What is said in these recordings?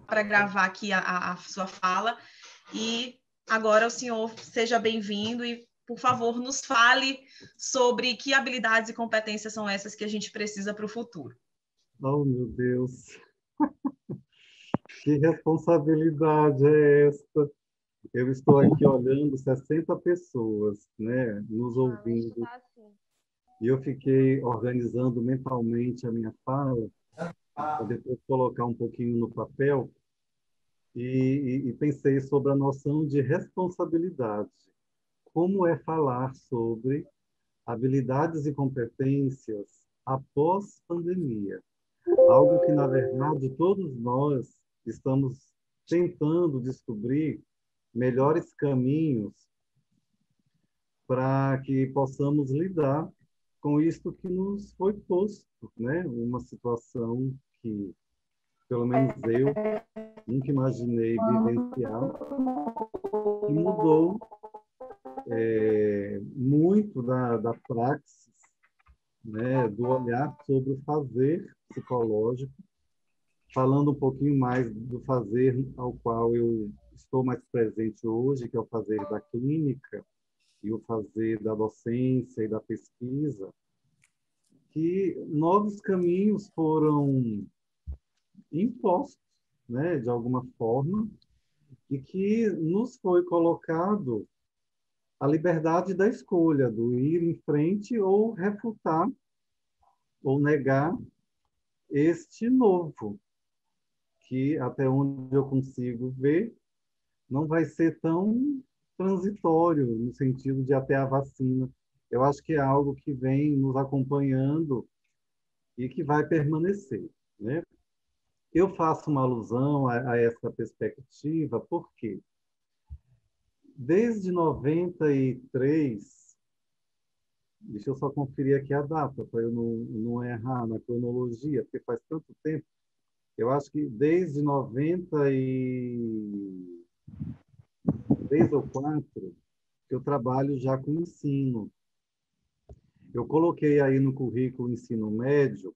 Para gravar aqui a sua fala. E agora o senhor seja bem-vindo e, por favor, nos fale sobre que habilidades e competências são essas que a gente precisa para o futuro. Oh, meu Deus! Que responsabilidade é esta? Eu estou aqui olhando 60 pessoas, né, nos ouvindo. E eu fiquei organizando mentalmente a minha fala, para depois colocar um pouquinho no papel, e pensei sobre a noção de responsabilidade. Como é falar sobre habilidades e competências após pandemia? Algo que, na verdade, todos nós estamos tentando descobrir melhores caminhos para que possamos lidar com isto que nos foi posto, né? Uma situação que, pelo menos eu, nunca imaginei vivenciar, que mudou muito da praxis, né? Do olhar sobre o fazer psicológico, falando um pouquinho mais do fazer ao qual eu estou mais presente hoje, que é o fazer da clínica e o fazer da docência e da pesquisa, que novos caminhos foram impostos, né, de alguma forma, e que nos foi colocado a liberdade da escolha, do ir em frente ou refutar ou negar este novo, que até onde eu consigo ver, não vai ser tão transitório no sentido de até a vacina. Eu acho que é algo que vem nos acompanhando e que vai permanecer, né? Eu faço uma alusão a essa perspectiva porque desde 93, deixa eu só conferir aqui a data para eu não errar na cronologia, porque faz tanto tempo. Eu acho que desde 93 ou 4 que eu trabalho já com ensino. Eu coloquei aí no currículo ensino médio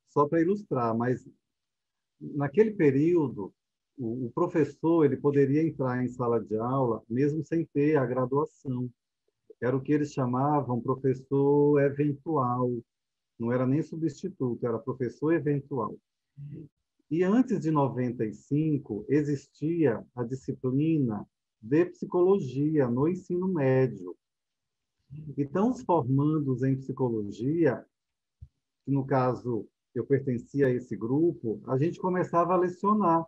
só para ilustrar, mas naquele período o professor ele poderia entrar em sala de aula mesmo sem ter a graduação. Era o que eles chamavam professor eventual. Não era nem substituto, era professor eventual. E antes de 95, existia a disciplina de psicologia no ensino médio. Então, os formandos em psicologia, que no caso eu pertencia a esse grupo, a gente começava a lecionar,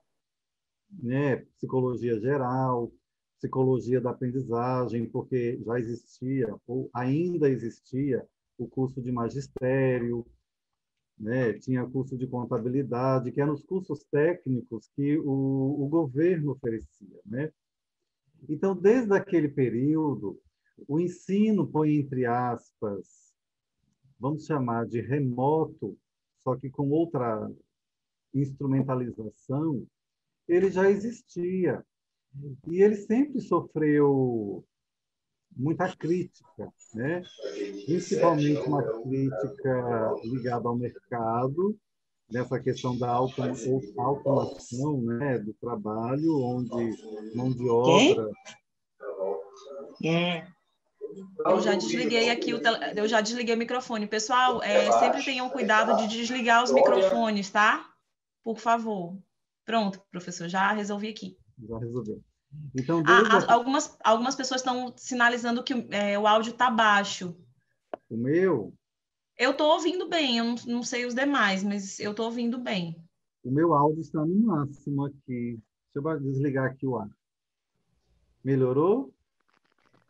né? Psicologia geral, psicologia da aprendizagem, porque já existia, ou ainda existia, o curso de magistério, né? Tinha curso de contabilidade, que eram os cursos técnicos que o governo oferecia, né? Então, desde aquele período, o ensino põe entre aspas, vamos chamar de remoto, só que com outra instrumentalização, ele já existia. E ele sempre sofreu muita crítica, né? Principalmente uma crítica ligada ao mercado, nessa questão da automação, né, do trabalho, onde mão de obra... Eu já desliguei aqui eu já desliguei o microfone. Pessoal, sempre tenham cuidado de desligar os microfones, tá? Por favor. Pronto, professor, já resolvi aqui. Já resolveu. Então, desde algumas pessoas estão sinalizando que o áudio está baixo. O meu? Eu estou ouvindo bem, eu não sei os demais, mas eu estou ouvindo bem. O meu áudio está no máximo aqui. Deixa eu desligar aqui o ar. Melhorou?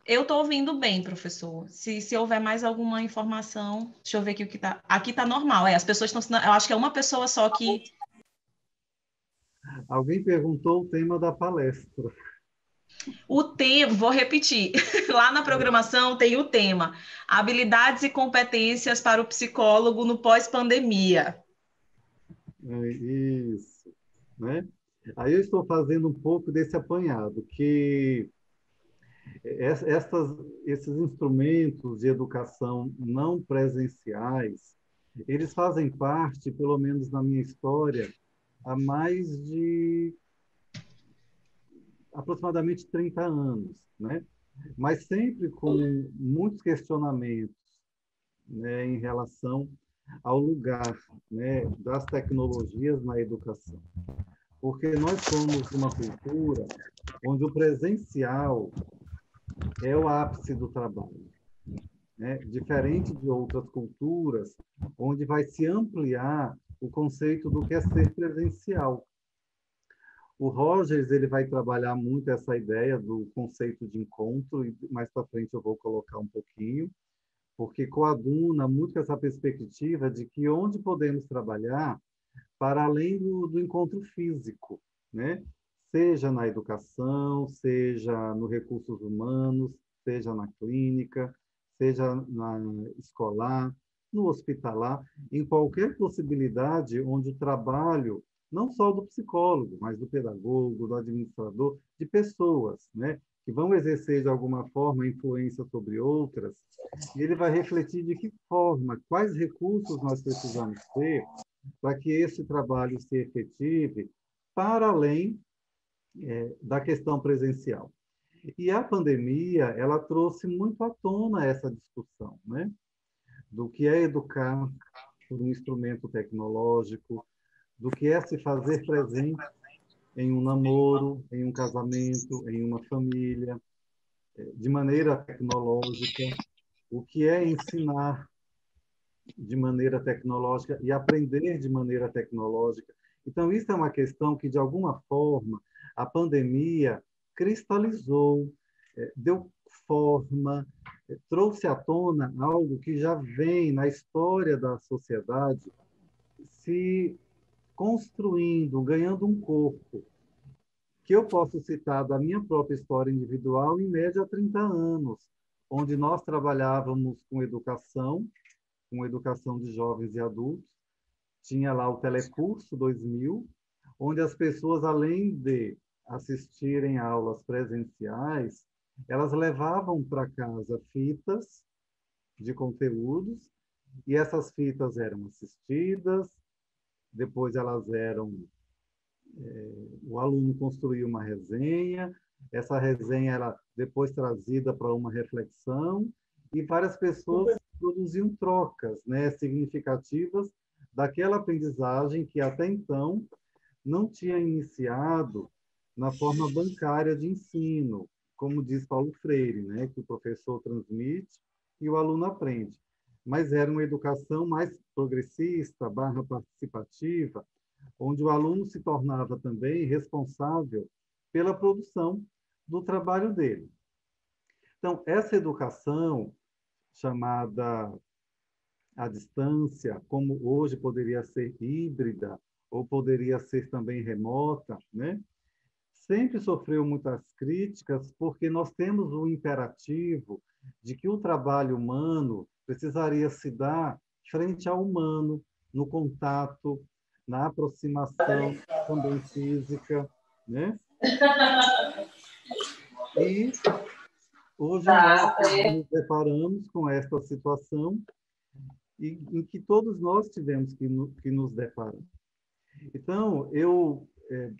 Eu estou ouvindo bem, professor. Se houver mais alguma informação, deixa eu ver aqui o que está. Aqui está normal. As pessoas estão. Eu acho que é uma pessoa só que. Alguém perguntou o tema da palestra. O tema, vou repetir. Lá na programação tem o tema: habilidades e competências para o psicólogo no pós-pandemia. Isso, né? Aí eu estou fazendo um pouco desse apanhado, que esses instrumentos de educação não presenciais, eles fazem parte, pelo menos na minha história, há mais de aproximadamente 30 anos, né? Mas sempre com muitos questionamentos, né, em relação ao lugar, né, das tecnologias na educação. Porque nós somos uma cultura onde o presencial é o ápice do trabalho, né? Diferente de outras culturas, onde vai se ampliar o conceito do que é ser presencial. O Rogers ele vai trabalhar muito essa ideia do conceito de encontro, e mais para frente eu vou colocar um pouquinho, porque coaduna muito essa perspectiva de que onde podemos trabalhar para além do encontro físico, né? Seja na educação, seja no recursos humanos, seja na clínica, seja na escolar, no hospitalar, em qualquer possibilidade onde o trabalho, não só do psicólogo, mas do pedagogo, do administrador, de pessoas, né? Que vão exercer de alguma forma influência sobre outras, e ele vai refletir de que forma, quais recursos nós precisamos ter para que esse trabalho se efetive para além da questão presencial. E a pandemia, ela trouxe muito à tona essa discussão, né? Do que é educar por um instrumento tecnológico, do que é se fazer presente em um namoro, em um casamento, em uma família, de maneira tecnológica, o que é ensinar de maneira tecnológica e aprender de maneira tecnológica. Então, isso é uma questão que, de alguma forma, a pandemia cristalizou, deu forma, trouxe à tona algo que já vem na história da sociedade se construindo, ganhando um corpo, que eu posso citar da minha própria história individual, em média, há 30 anos, onde nós trabalhávamos com educação de jovens e adultos. Tinha lá o Telecurso 2000, onde as pessoas, além de assistirem a aulas presenciais, elas levavam para casa fitas de conteúdos, e essas fitas eram assistidas, depois elas eram... o aluno construía uma resenha, essa resenha era depois trazida para uma reflexão, e várias pessoas produziam trocas, né, significativas daquela aprendizagem que até então não tinha iniciado na forma bancária de ensino, como diz Paulo Freire, né, que o professor transmite e o aluno aprende. Mas era uma educação mais progressista, barra participativa, onde o aluno se tornava também responsável pela produção do trabalho dele. Então, essa educação chamada à distância, como hoje poderia ser híbrida, ou poderia ser também remota, né? Sempre sofreu muitas críticas, porque nós temos o imperativo de que o trabalho humano precisaria se dar frente ao humano, no contato, na aproximação também física, né? E hoje nós nos deparamos com esta situação em que todos nós tivemos que nos deparar. Então, eu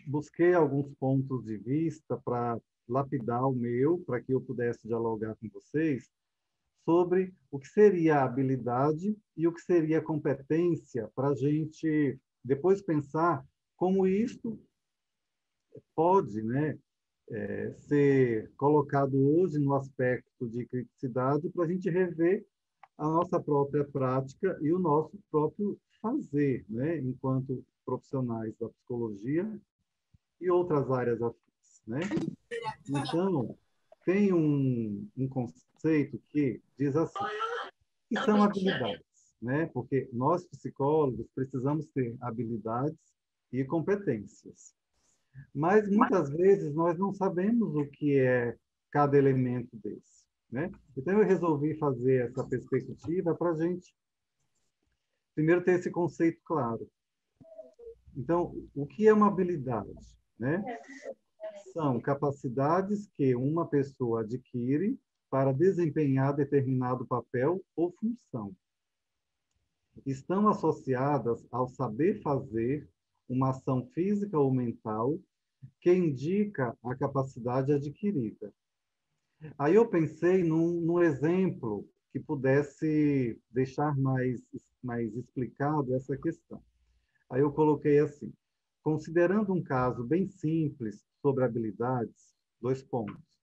busquei alguns pontos de vista para lapidar o meu, para que eu pudesse dialogar com vocês sobre o que seria a habilidade e o que seria a competência, para a gente depois pensar como isto pode, né, ser colocado hoje no aspecto de criticidade para a gente rever a nossa própria prática e o nosso próprio fazer, né, enquanto profissionais da psicologia e outras áreas afins, né? Então, tem um conceito que diz assim, que são habilidades, né? Porque nós, psicólogos, precisamos ter habilidades e competências. Mas, muitas vezes, nós não sabemos o que é cada elemento desse, né? Então, eu resolvi fazer essa perspectiva para a gente, primeiro, ter esse conceito claro. Então, o que é uma habilidade, né? são capacidades que uma pessoa adquire para desempenhar determinado papel ou função. Estão associadas ao saber fazer uma ação física ou mental que indica a capacidade adquirida. Aí eu pensei num exemplo que pudesse deixar mais explicado essa questão. Aí eu coloquei assim: considerando um caso bem simples sobre habilidades, 2 pontos.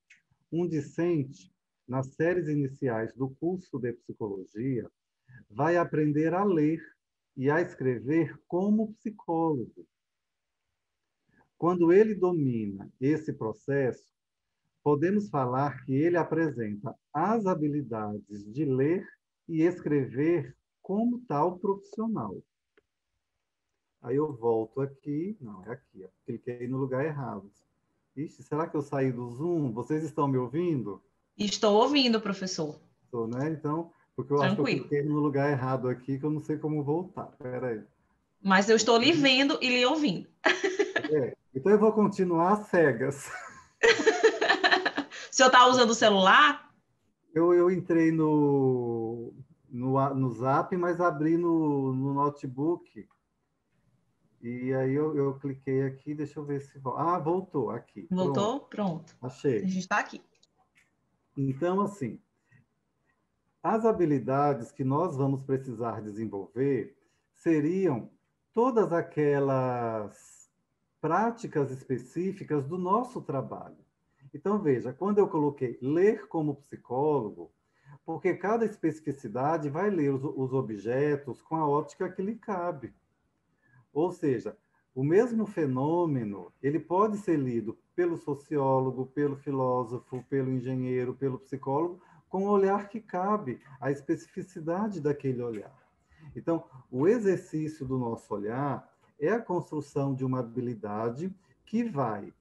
Um discente, nas séries iniciais do curso de psicologia, vai aprender a ler e a escrever como psicólogo. Quando ele domina esse processo, podemos falar que ele apresenta as habilidades de ler e escrever como tal profissional. Aí eu volto aqui, não, é aqui, eu cliquei no lugar errado. Ixi, será que eu saí do Zoom? Vocês estão me ouvindo? Estou ouvindo, professor. Estou, né? Então, porque eu acho que eu Tranquilo. cliquei no lugar errado aqui, que eu não sei como voltar. Espera aí. Mas eu estou lhe vendo e lhe ouvindo. Então eu vou continuar às cegas. O senhor está usando o celular? Eu entrei no Zap, mas abri no notebook. E aí eu cliquei aqui, deixa eu ver se... Ah, voltou, aqui. Voltou? Pronto, Pronto. A achei. gente está aqui. Então, assim, as habilidades que nós vamos precisar desenvolver seriam todas aquelas práticas específicas do nosso trabalho. Então, veja, quando eu coloquei ler como psicólogo, porque cada especificidade vai ler os objetos com a ótica que lhe cabe. Ou seja, o mesmo fenômeno, ele pode ser lido pelo sociólogo, pelo filósofo, pelo engenheiro, pelo psicólogo, com o olhar que cabe, a especificidade daquele olhar. Então, o exercício do nosso olhar é a construção de uma habilidade que vai,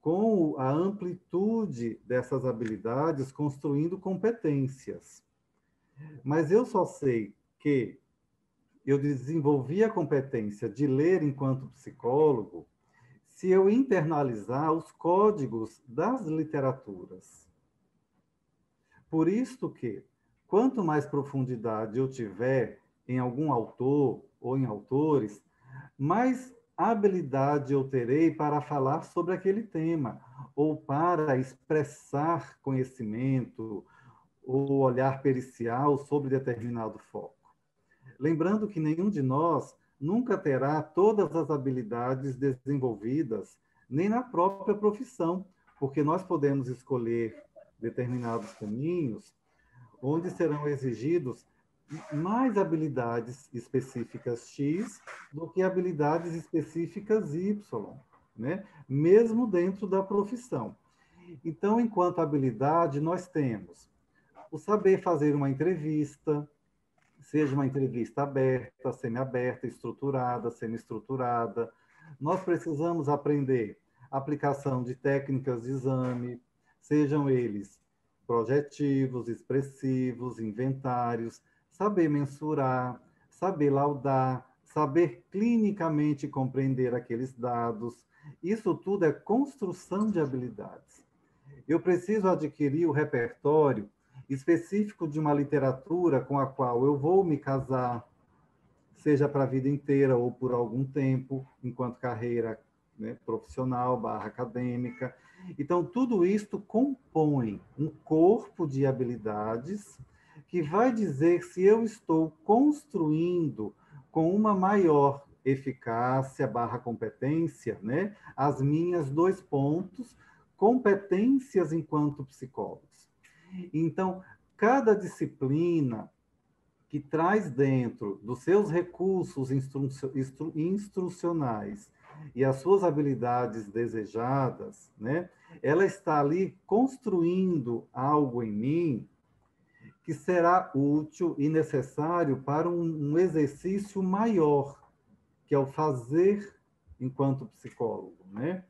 com a amplitude dessas habilidades, construindo competências. Mas eu só sei que eu desenvolvi a competência de ler enquanto psicólogo se eu internalizar os códigos das literaturas. Por isto que, quanto mais profundidade eu tiver em algum autor ou em autores, mais habilidade eu terei para falar sobre aquele tema, ou para expressar conhecimento, ou olhar pericial sobre determinado foco. Lembrando que nenhum de nós nunca terá todas as habilidades desenvolvidas, nem na própria profissão, porque nós podemos escolher determinados caminhos onde serão exigidos mais habilidades específicas X do que habilidades específicas Y, né? Mesmo dentro da profissão. Então, enquanto habilidade, nós temos o saber fazer uma entrevista, seja uma entrevista aberta, semi-aberta, estruturada, semi-estruturada. Nós precisamos aprender aplicação de técnicas de exame, sejam eles projetivos, expressivos, inventários, saber mensurar, saber laudar, saber clinicamente compreender aqueles dados. Isso tudo é construção de habilidades. Eu preciso adquirir o repertório específico de uma literatura com a qual eu vou me casar, seja para a vida inteira ou por algum tempo, enquanto carreira, né, profissional / acadêmica. Então, tudo isto compõe um corpo de habilidades que vai dizer se eu estou construindo com uma maior eficácia / competência, né, as minhas 2 pontos, competências enquanto psicólogos. Então, cada disciplina que traz dentro dos seus recursos instrucionais e as suas habilidades desejadas, né, ela está ali construindo algo em mim que será útil e necessário para um exercício maior, que é o fazer enquanto psicólogo, né?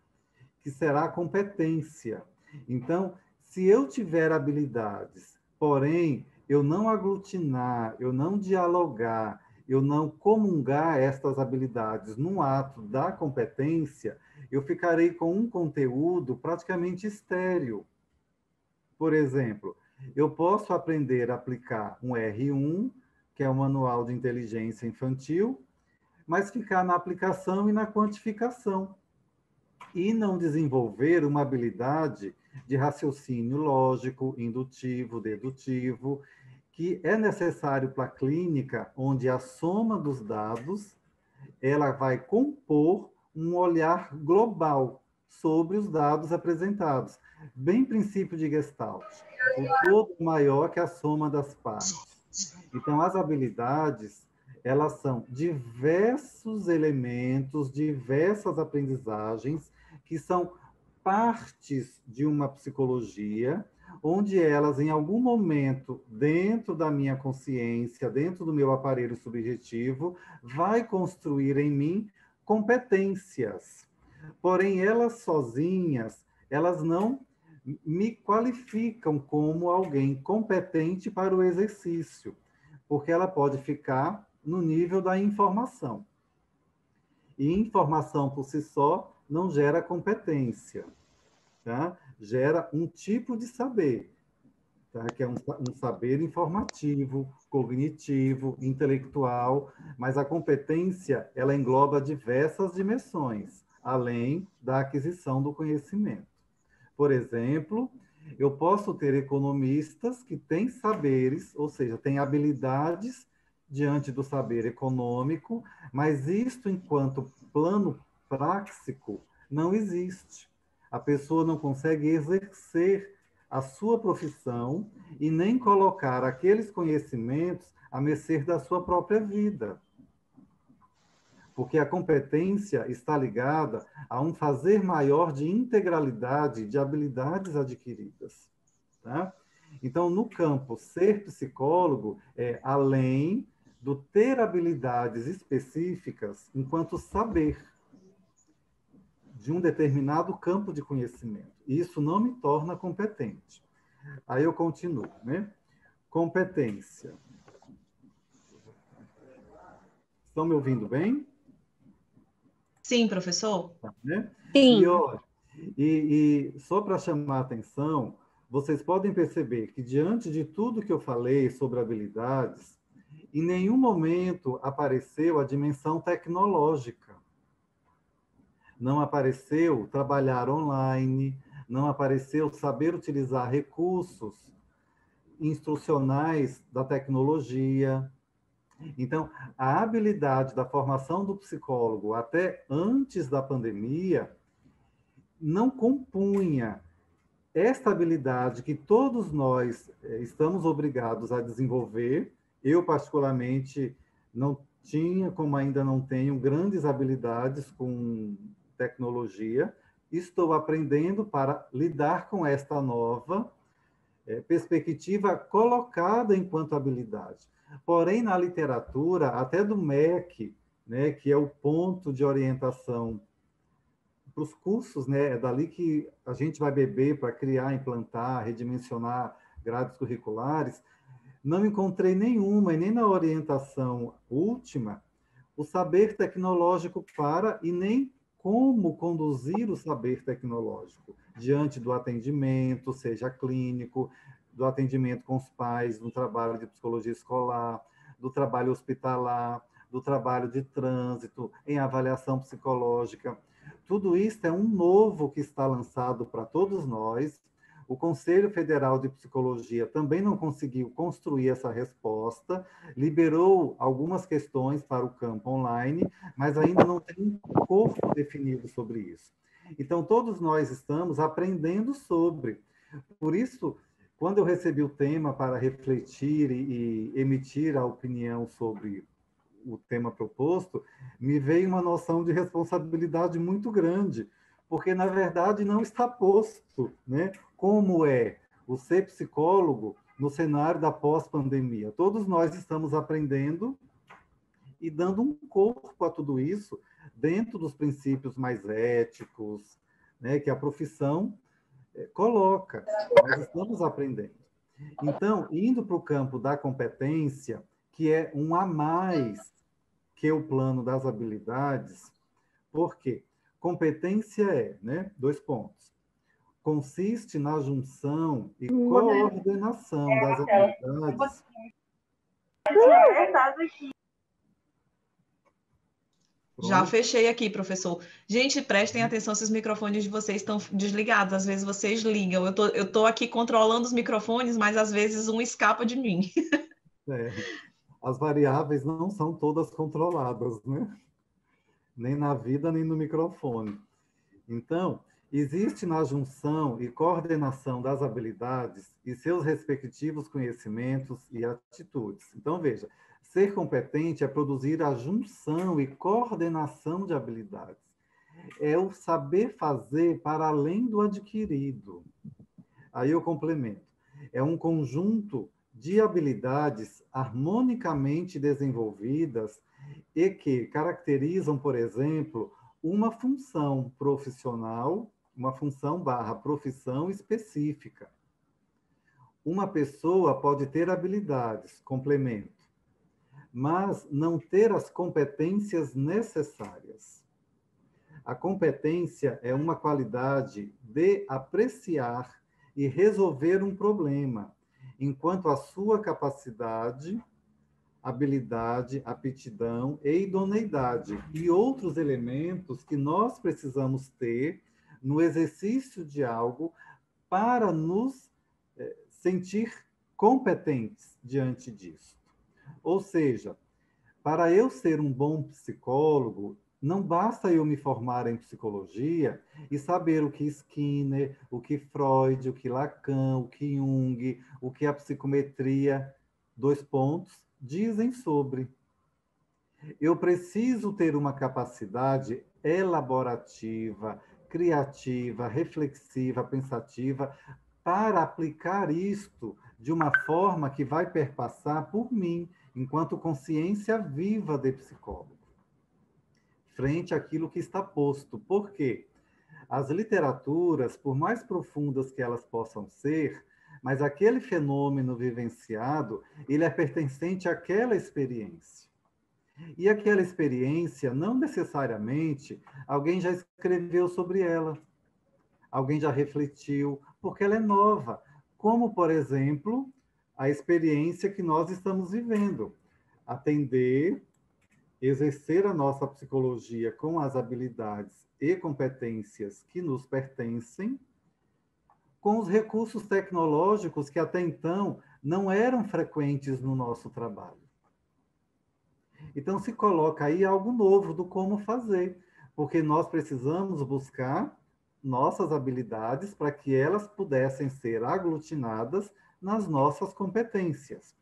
Que será a competência. Então, se eu tiver habilidades, porém, eu não aglutinar, eu não dialogar, eu não comungar estas habilidades no ato da competência, eu ficarei com um conteúdo praticamente estéril. Por exemplo, eu posso aprender a aplicar um R1, que é o Manual de Inteligência Infantil, mas ficar na aplicação e na quantificação, e não desenvolver uma habilidade de raciocínio lógico, indutivo, dedutivo, que é necessário para a clínica, onde a soma dos dados ela vai compor um olhar global sobre os dados apresentados. Bem princípio de Gestalt. O todo maior que a soma das partes. Então, as habilidades, elas são diversos elementos, diversas aprendizagens, que são partes de uma psicologia, onde elas, em algum momento, dentro da minha consciência, dentro do meu aparelho subjetivo, vai construir em mim competências. Porém, elas sozinhas, elas não me qualificam como alguém competente para o exercício, porque ela pode ficar no nível da informação. E informação por si só não gera competência, tá? Gera um tipo de saber, tá? Que é um saber informativo, cognitivo, intelectual, mas a competência ela engloba diversas dimensões, além da aquisição do conhecimento. Por exemplo, eu posso ter economistas que têm saberes, ou seja, têm habilidades diante do saber econômico, mas isto, enquanto plano prático, não existe. A pessoa não consegue exercer a sua profissão e nem colocar aqueles conhecimentos à mercê da sua própria vida. Porque a competência está ligada a um fazer maior de integralidade de habilidades adquiridas. Tá? Então, no campo, ser psicólogo é além do ter habilidades específicas enquanto saber de um determinado campo de conhecimento. Isso não me torna competente. Aí eu continuo, né? Competência. Estão me ouvindo bem? Sim, professor. Né? Sim. E só para chamar a atenção, vocês podem perceber que, diante de tudo que eu falei sobre habilidades, em nenhum momento apareceu a dimensão tecnológica. Não apareceu trabalhar online, não apareceu saber utilizar recursos instrucionais da tecnologia. Então, a habilidade da formação do psicólogo até antes da pandemia não compunha esta habilidade que todos nós estamos obrigados a desenvolver. Eu, particularmente, não tinha, como ainda não tenho, grandes habilidades com tecnologia. Estou aprendendo para lidar com esta nova perspectiva colocada enquanto habilidade. Porém, na literatura, até do MEC, né, que é o ponto de orientação para os cursos, né, é dali que a gente vai beber para criar, implantar, redimensionar grades curriculares, não encontrei nenhuma, e nem na orientação última, o saber tecnológico para, e nem como conduzir o saber tecnológico diante do atendimento, seja clínico, do atendimento com os pais, no trabalho de psicologia escolar, do trabalho hospitalar, do trabalho de trânsito, em avaliação psicológica. Tudo isso é um novo que está lançado para todos nós. O Conselho Federal de Psicologia também não conseguiu construir essa resposta, liberou algumas questões para o campo online, mas ainda não tem um corpo definido sobre isso. Então, todos nós estamos aprendendo sobre. Por isso, quando eu recebi o tema para refletir e emitir a opinião sobre o tema proposto, me veio uma noção de responsabilidade muito grande, porque, na verdade, não está posto, né? Como é o ser psicólogo no cenário da pós-pandemia. Todos nós estamos aprendendo e dando um corpo a tudo isso dentro dos princípios mais éticos, né, que a profissão coloca. Nós estamos aprendendo. Então, indo para o campo da competência, que é um a mais que o plano das habilidades, por quê? Competência é, né? 2 pontos. Consiste na junção e coordenação das habilidades. Já Pronto. fechei aqui, professor. Gente, prestem atenção se os microfones de vocês estão desligados. Às vezes vocês ligam. Eu tô aqui controlando os microfones, mas às vezes um escapa de mim. É. As variáveis não são todas controladas, né? Nem na vida, nem no microfone. Então, existe na junção e coordenação das habilidades e seus respectivos conhecimentos e atitudes. Então, veja, ser competente é produzir a junção e coordenação de habilidades. É o saber fazer para além do adquirido. Aí eu complemento. É um conjunto de habilidades harmonicamente desenvolvidas e que caracterizam, por exemplo, uma função profissional, uma função barra profissão específica. Uma pessoa pode ter habilidades, complemento, mas não ter as competências necessárias. A competência é uma qualidade de apreciar e resolver um problema, enquanto a sua capacidade, habilidade, aptidão e idoneidade e outros elementos que nós precisamos ter no exercício de algo para nos sentir competentes diante disso. Ou seja, para eu ser um bom psicólogo, não basta eu me formar em psicologia e saber o que Skinner, o que Freud, o que Lacan, o que Jung, o que a psicometria, 2 pontos, dizem sobre. Eu preciso ter uma capacidade elaborativa, criativa, reflexiva, pensativa, para aplicar isto de uma forma que vai perpassar por mim, enquanto consciência viva de psicólogo, frente àquilo que está posto. Por quê? As literaturas, por mais profundas que elas possam ser, mas aquele fenômeno vivenciado, ele é pertencente àquela experiência. E aquela experiência, não necessariamente, alguém já escreveu sobre ela, alguém já refletiu, porque ela é nova. Como, por exemplo, a experiência que nós estamos vivendo. Atender, exercer a nossa psicologia com as habilidades e competências que nos pertencem, com os recursos tecnológicos que até então não eram frequentes no nosso trabalho. Então, se coloca aí algo novo do como fazer, porque nós precisamos buscar nossas habilidades para que elas pudessem ser aglutinadas nas nossas competências.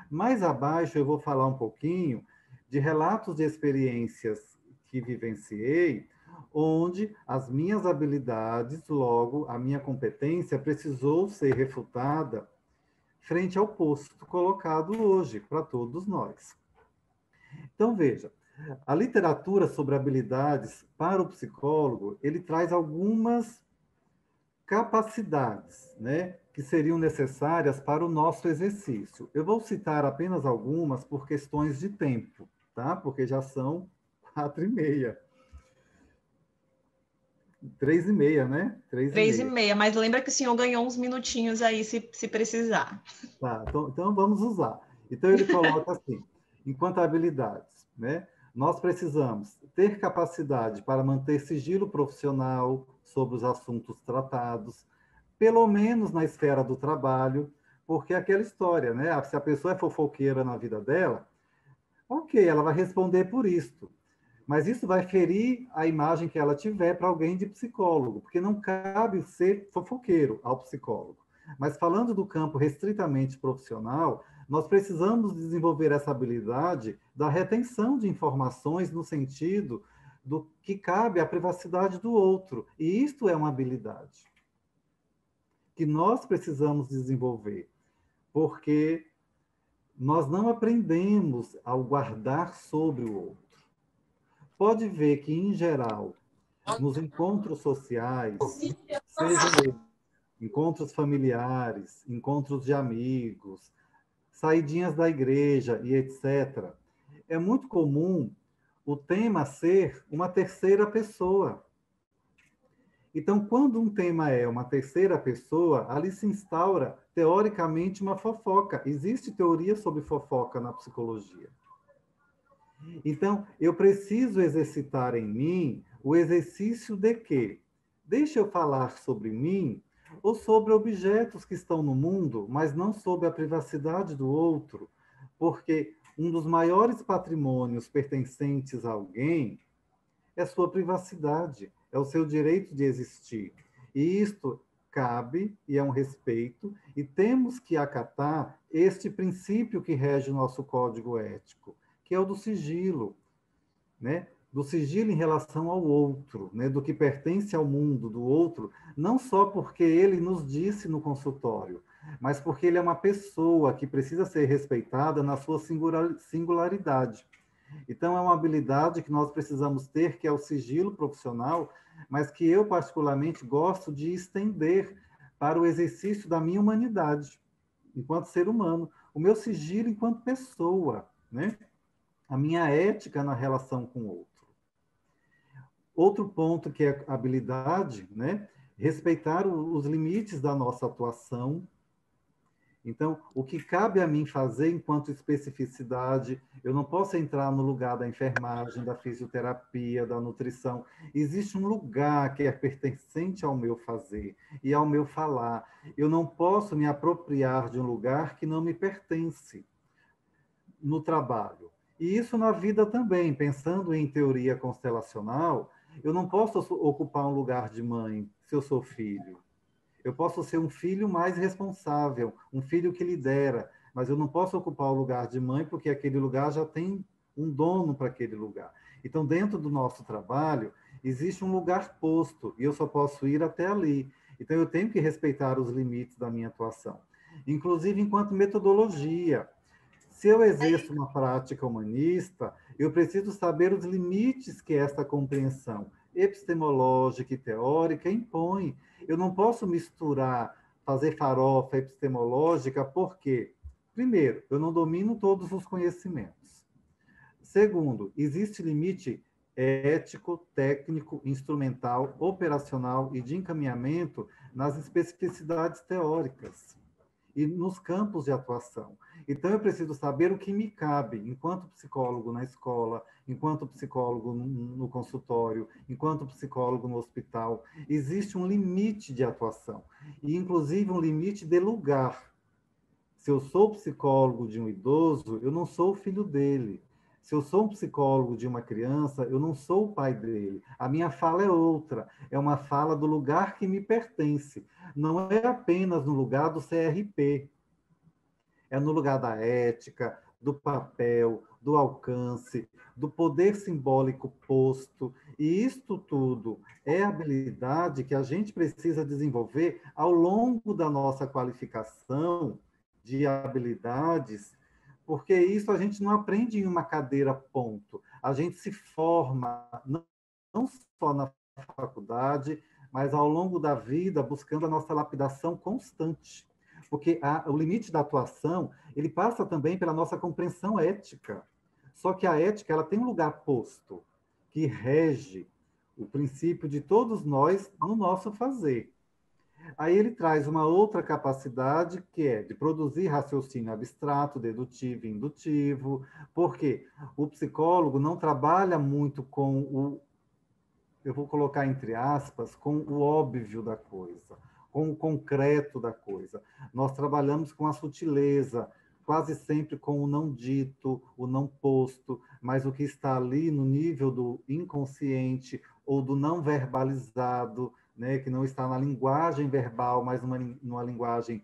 Mais abaixo, eu vou falar um pouquinho de relatos de experiências que vivenciei, onde as minhas habilidades, logo, a minha competência precisou ser refutada frente ao posto colocado hoje para todos nós. Então, veja, a literatura sobre habilidades para o psicólogo, ele traz algumas capacidades, né, que seriam necessárias para o nosso exercício. Eu vou citar apenas algumas por questões de tempo, tá? Porque já são 4h30. 3h30, né? 3 e 3h30. meia, mas lembra que o senhor ganhou uns minutinhos aí, se precisar. Tá, então vamos usar. Então ele coloca assim, enquanto habilidades, né? Nós precisamos ter capacidade para manter sigilo profissional sobre os assuntos tratados, pelo menos na esfera do trabalho, porque é aquela história, né? Se a pessoa é fofoqueira na vida dela, ok, ela vai responder por isto. Mas isso vai ferir a imagem que ela tiver para alguém de psicólogo, porque não cabe ser fofoqueiro ao psicólogo. Mas falando do campo restritamente profissional, nós precisamos desenvolver essa habilidade da retenção de informações no sentido do que cabe à privacidade do outro. E isto é uma habilidade que nós precisamos desenvolver, porque nós não aprendemos ao guardar sobre o outro. Pode ver que, em geral, nos encontros sociais, sejam encontros familiares, encontros de amigos, saidinhas da igreja e etc., é muito comum o tema ser uma terceira pessoa. Então, quando um tema é uma terceira pessoa, ali se instaura, teoricamente, uma fofoca. Existe teoria sobre fofoca na psicologia. Então, eu preciso exercitar em mim o exercício de quê? Deixa eu falar sobre mim ou sobre objetos que estão no mundo, mas não sobre a privacidade do outro, porque um dos maiores patrimônios pertencentes a alguém é sua privacidade, é o seu direito de existir. E isto cabe e é um respeito, e temos que acatar este princípio que rege o nosso código ético, que é o do sigilo, né? Do sigilo em relação ao outro, né? Do que pertence ao mundo do outro, não só porque ele nos disse no consultório, mas porque ele é uma pessoa que precisa ser respeitada na sua singularidade. Então, é uma habilidade que nós precisamos ter, que é o sigilo profissional, mas que eu, particularmente, gosto de estender para o exercício da minha humanidade, enquanto ser humano. O meu sigilo enquanto pessoa, né? A minha ética na relação com o outro. Outro ponto que é habilidade, né? Respeitar os limites da nossa atuação. Então, o que cabe a mim fazer enquanto especificidade, eu não posso entrar no lugar da enfermagem, da fisioterapia, da nutrição. Existe um lugar que é pertencente ao meu fazer e ao meu falar. Eu não posso me apropriar de um lugar que não me pertence no trabalho. E isso na vida também, pensando em teoria constelacional, eu não posso ocupar um lugar de mãe se eu sou filho. Eu posso ser um filho mais responsável, um filho que lidera, mas eu não posso ocupar o lugar de mãe porque aquele lugar já tem um dono para aquele lugar. Então, dentro do nosso trabalho, existe um lugar posto e eu só posso ir até ali. Então, eu tenho que respeitar os limites da minha atuação, inclusive enquanto metodologia. Se eu exerço uma prática humanista, eu preciso saber os limites que esta compreensão epistemológica e teórica impõe. Eu não posso misturar, fazer farofa epistemológica, porque, primeiro, eu não domino todos os conhecimentos. Segundo, existe limite ético, técnico, instrumental, operacional e de encaminhamento nas especificidades teóricas e nos campos de atuação. Então, eu preciso saber o que me cabe, enquanto psicólogo na escola, enquanto psicólogo no consultório, enquanto psicólogo no hospital. Existe um limite de atuação, e inclusive um limite de lugar. Se eu sou psicólogo de um idoso, eu não sou o filho dele. Se eu sou um psicólogo de uma criança, eu não sou o pai dele. A minha fala é outra, é uma fala do lugar que me pertence. Não é apenas no lugar do CRP, é no lugar da ética, do papel, do alcance, do poder simbólico posto. E isto tudo é habilidade que a gente precisa desenvolver ao longo da nossa qualificação de habilidades, porque isso a gente não aprende em uma cadeira ponto. A gente se forma não só na faculdade, mas ao longo da vida, buscando a nossa lapidação constante. Porque o limite da atuação, ele passa também pela nossa compreensão ética. Só que a ética, ela tem um lugar posto, que rege o princípio de todos nós no nosso fazer. Aí ele traz uma outra capacidade, que é de produzir raciocínio abstrato, dedutivo e indutivo, porque o psicólogo não trabalha muito com eu vou colocar entre aspas, com o óbvio da coisa, com o concreto da coisa. Nós trabalhamos com a sutileza, quase sempre com o não dito, o não posto, mas o que está ali no nível do inconsciente ou do não verbalizado, né, que não está na linguagem verbal, mas numa linguagem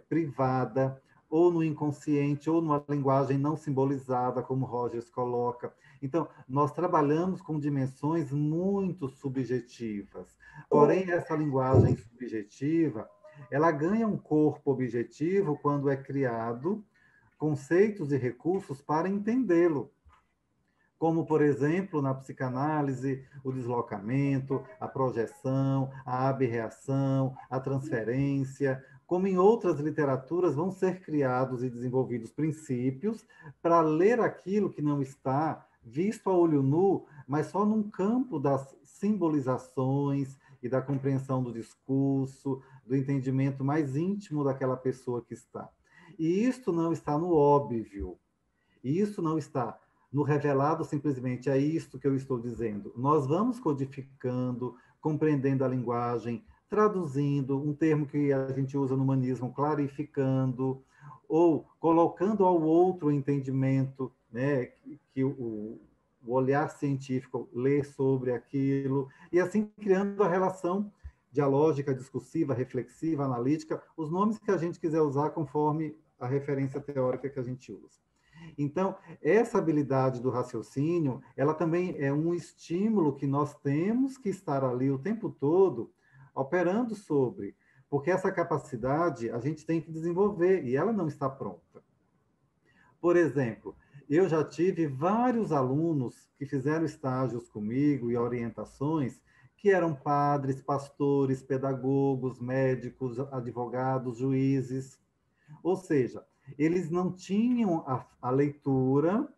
privada, ou no inconsciente, ou numa linguagem não simbolizada, como Rogers coloca. Então, nós trabalhamos com dimensões muito subjetivas. Porém, essa linguagem subjetiva, ela ganha um corpo objetivo quando é criado conceitos e recursos para entendê-lo. Como, por exemplo, na psicanálise, o deslocamento, a projeção, a abreação, a transferência, como em outras literaturas, vão ser criados e desenvolvidos princípios para ler aquilo que não está visto a olho nu, mas só num campo das simbolizações e da compreensão do discurso, do entendimento mais íntimo daquela pessoa que está. E isto não está no óbvio, e isso não está no revelado simplesmente, é isto que eu estou dizendo. Nós vamos codificando, compreendendo a linguagem, traduzindo, um termo que a gente usa no humanismo, clarificando, ou colocando ao outro o entendimento, né, que o olhar científico lê sobre aquilo, e assim criando a relação dialógica, discursiva, reflexiva, analítica, os nomes que a gente quiser usar conforme a referência teórica que a gente usa. Então, essa habilidade do raciocínio, ela também é um estímulo que nós temos que estar ali o tempo todo operando sobre, porque essa capacidade a gente tem que desenvolver e ela não está pronta. Por exemplo, eu já tive vários alunos que fizeram estágios comigo e orientações que eram padres, pastores, pedagogos, médicos, advogados, juízes, ou seja, eles não tinham a leitura,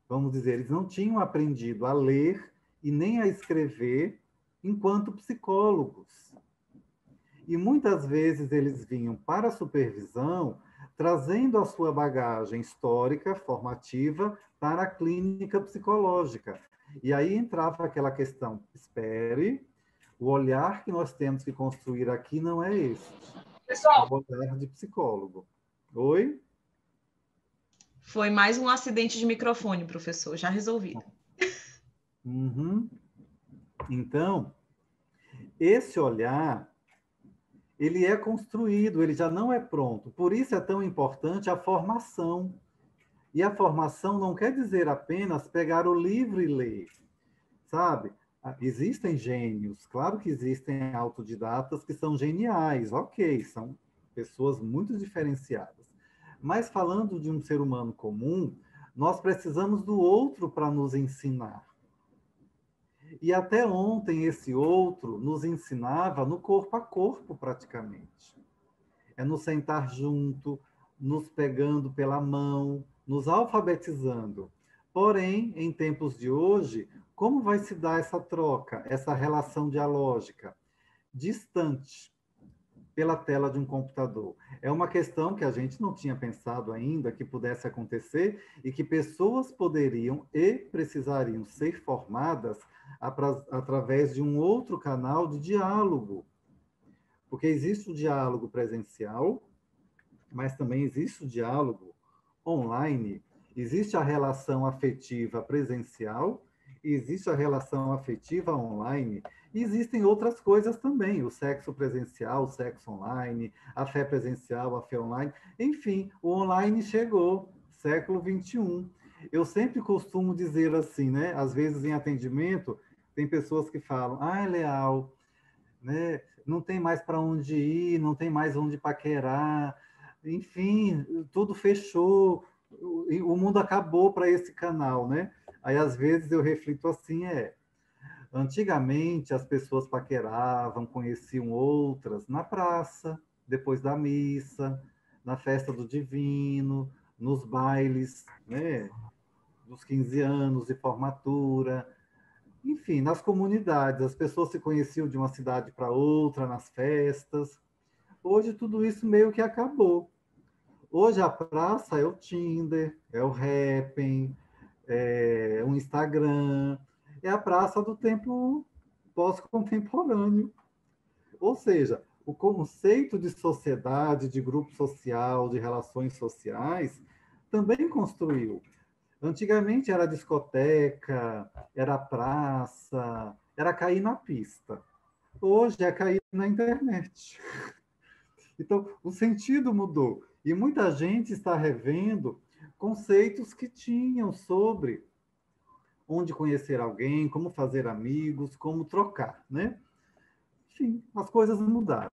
vamos dizer, eles não tinham aprendido a ler e nem a escrever enquanto psicólogos. E muitas vezes eles vinham para a supervisão trazendo a sua bagagem histórica, formativa, para a clínica psicológica. E aí entrava aquela questão, espere, o olhar que nós temos que construir aqui não é esse. Pessoal, é o olhar de psicólogo. Oi? foi mais um acidente de microfone, professor, já resolvido. Uhum. Então, esse olhar, ele é construído, ele já não é pronto. Por isso é tão importante a formação. E a formação não quer dizer apenas pegar o livro e ler, sabe? Existem gênios, claro que existem autodidatas que são geniais, ok, são pessoas muito diferenciadas. Mas falando de um ser humano comum, nós precisamos do outro para nos ensinar. E até ontem esse outro nos ensinava no corpo a corpo, praticamente. É nos sentar junto, nos pegando pela mão, nos alfabetizando. Porém, em tempos de hoje, como vai se dar essa troca, essa relação dialógica? Distante, pela tela de um computador. É uma questão que a gente não tinha pensado ainda que pudesse acontecer e que pessoas poderiam e precisariam ser formadas através de um outro canal de diálogo. Porque existe o diálogo presencial, mas também existe o diálogo online, existe a relação afetiva presencial, existe a relação afetiva online, e existem outras coisas também, o sexo presencial, o sexo online, a fé presencial, a fé online, enfim, o online chegou, século XXI. Eu sempre costumo dizer assim, né? Às vezes em atendimento, tem pessoas que falam, Leal, né? Não tem mais para onde ir, não tem mais onde paquerar, enfim, tudo fechou, o mundo acabou para esse canal, né? Aí, às vezes, eu reflito assim, antigamente as pessoas paqueravam, conheciam outras na praça, depois da missa, na festa do divino, nos bailes, né? Dos 15 anos de formatura, enfim, nas comunidades, as pessoas se conheciam de uma cidade para outra, nas festas. Hoje tudo isso meio que acabou. Hoje a praça é o Tinder, é o Happn, é o Instagram, é a praça do tempo pós-contemporâneo. Ou seja, o conceito de sociedade, de grupo social, de relações sociais, também construiu. Antigamente era discoteca, era praça, era cair na pista. Hoje é cair na internet. Então, o sentido mudou. E muita gente está revendo conceitos que tinham sobre onde conhecer alguém, como fazer amigos, como trocar, né? Enfim, as coisas mudaram.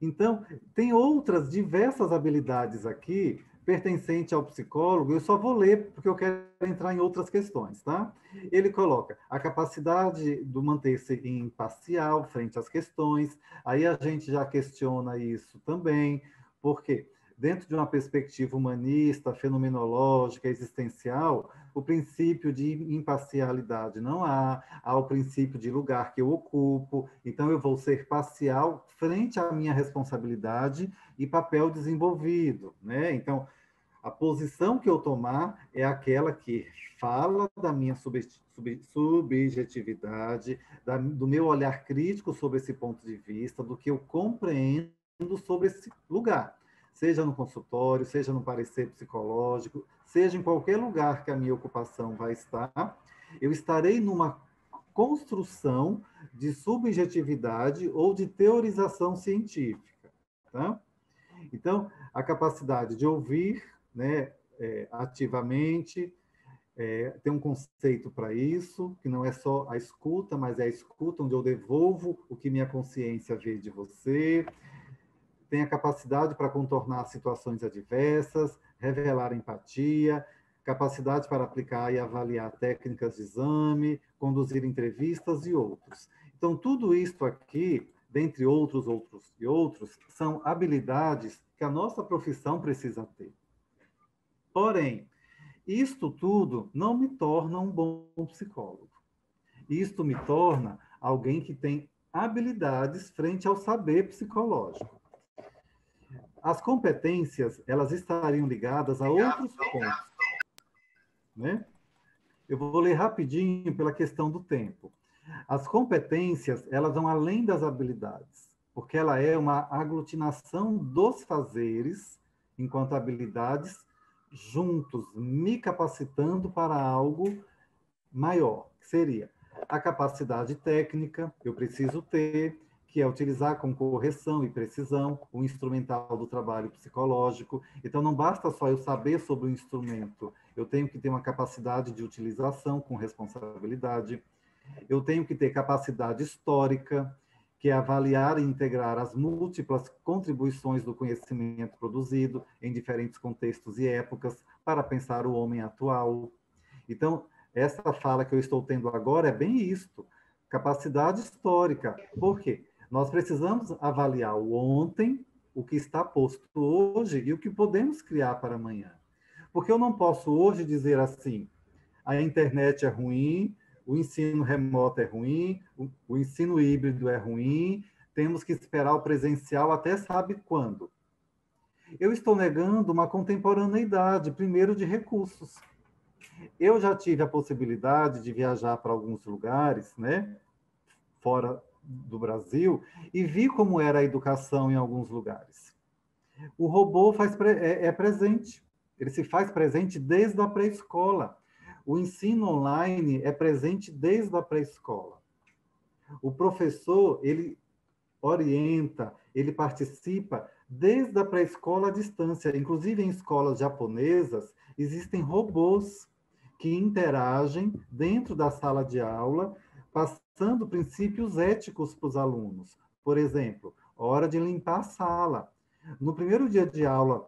Então, tem outras diversas habilidades aqui pertencente ao psicólogo, eu só vou ler porque eu quero entrar em outras questões, tá? Ele coloca a capacidade de manter-se imparcial frente às questões, aí a gente já questiona isso também, porque dentro de uma perspectiva humanista, fenomenológica, existencial, o princípio de imparcialidade não há, há o princípio de lugar que eu ocupo, então eu vou ser parcial frente à minha responsabilidade e papel desenvolvido, né? Então, a posição que eu tomar é aquela que fala da minha subjetividade, do meu olhar crítico sobre esse ponto de vista, do que eu compreendo sobre esse lugar, seja no consultório, seja no parecer psicológico, seja em qualquer lugar que a minha ocupação vai estar, eu estarei numa construção de subjetividade ou de teorização científica, tá? Então, a capacidade de ouvir, né, ativamente, tem um conceito para isso, que não é só a escuta, mas é a escuta onde eu devolvo o que minha consciência vê de você, tem a capacidade para contornar situações adversas, revelar empatia, capacidade para aplicar e avaliar técnicas de exame, conduzir entrevistas e outros. Então, tudo isso aqui, dentre outros, são habilidades que a nossa profissão precisa ter. Porém, isto tudo não me torna um bom psicólogo. Isto me torna alguém que tem habilidades frente ao saber psicológico. As competências, elas estariam ligadas a outros pontos, né? Eu vou ler rapidinho pela questão do tempo. As competências, elas vão além das habilidades, porque ela é uma aglutinação dos fazeres, enquanto habilidades, juntos, me capacitando para algo maior, que seria a capacidade técnica, eu preciso ter, que é utilizar com correção e precisão o instrumental do trabalho psicológico. Então, não basta só eu saber sobre o instrumento, eu tenho que ter uma capacidade de utilização com responsabilidade. Eu tenho que ter capacidade histórica, que é avaliar e integrar as múltiplas contribuições do conhecimento produzido em diferentes contextos e épocas para pensar o homem atual. Então, essa fala que eu estou tendo agora é bem isto, capacidade histórica. Por quê? Nós precisamos avaliar o ontem, o que está posto hoje e o que podemos criar para amanhã. Porque eu não posso hoje dizer assim, a internet é ruim, o ensino remoto é ruim, o ensino híbrido é ruim, temos que esperar o presencial até sabe quando. Eu estou negando uma contemporaneidade, primeiro, de recursos. Eu já tive a possibilidade de viajar para alguns lugares, né, fora do Brasil, e vi como era a educação em alguns lugares. O robô é presente, ele se faz presente desde a pré-escola. O ensino online é presente desde a pré-escola. O professor, ele orienta, ele participa desde a pré-escola à distância. Inclusive, em escolas japonesas, existem robôs que interagem dentro da sala de aula, passando princípios éticos para os alunos. Por exemplo, hora de limpar a sala. No primeiro dia de aula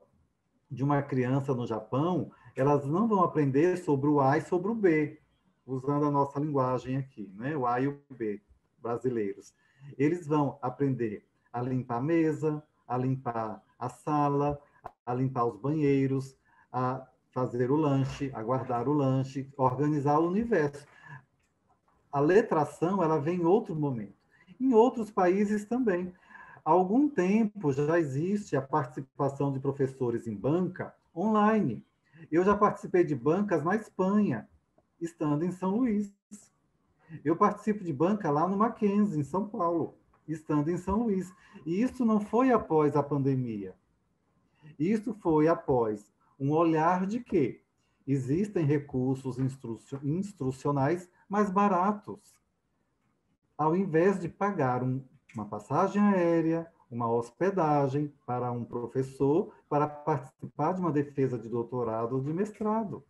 de uma criança no Japão, elas não vão aprender sobre o A e sobre o B, usando a nossa linguagem aqui, né? O A e o B, brasileiros. Eles vão aprender a limpar a mesa, a limpar a sala, a limpar os banheiros, a fazer o lanche, a guardar o lanche, organizar o universo. A letração, ela vem em outro momento. Em outros países também. Há algum tempo já existe a participação de professores em banca online. Eu já participei de bancas na Espanha, estando em São Luís. Eu participo de banca lá no Mackenzie, em São Paulo, estando em São Luís. E isso não foi após a pandemia. Isso foi após um olhar de que existem recursos instrucionais mais baratos. Ao invés de pagar uma passagem aérea, uma hospedagem para um professor para participar de uma defesa de doutorado ou de mestrado.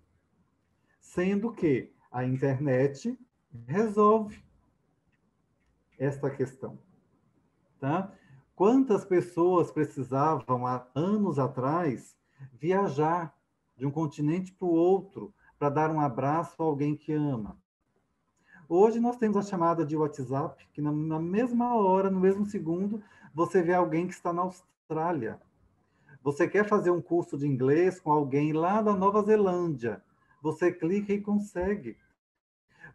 Sendo que a internet resolve esta questão. Tá? Quantas pessoas precisavam, há anos atrás, viajar de um continente para o outro para dar um abraço a alguém que ama? Hoje nós temos a chamada de WhatsApp, que na mesma hora, no mesmo segundo, você vê alguém que está na Austrália. Você quer fazer um curso de inglês com alguém lá da Nova Zelândia, você clica e consegue.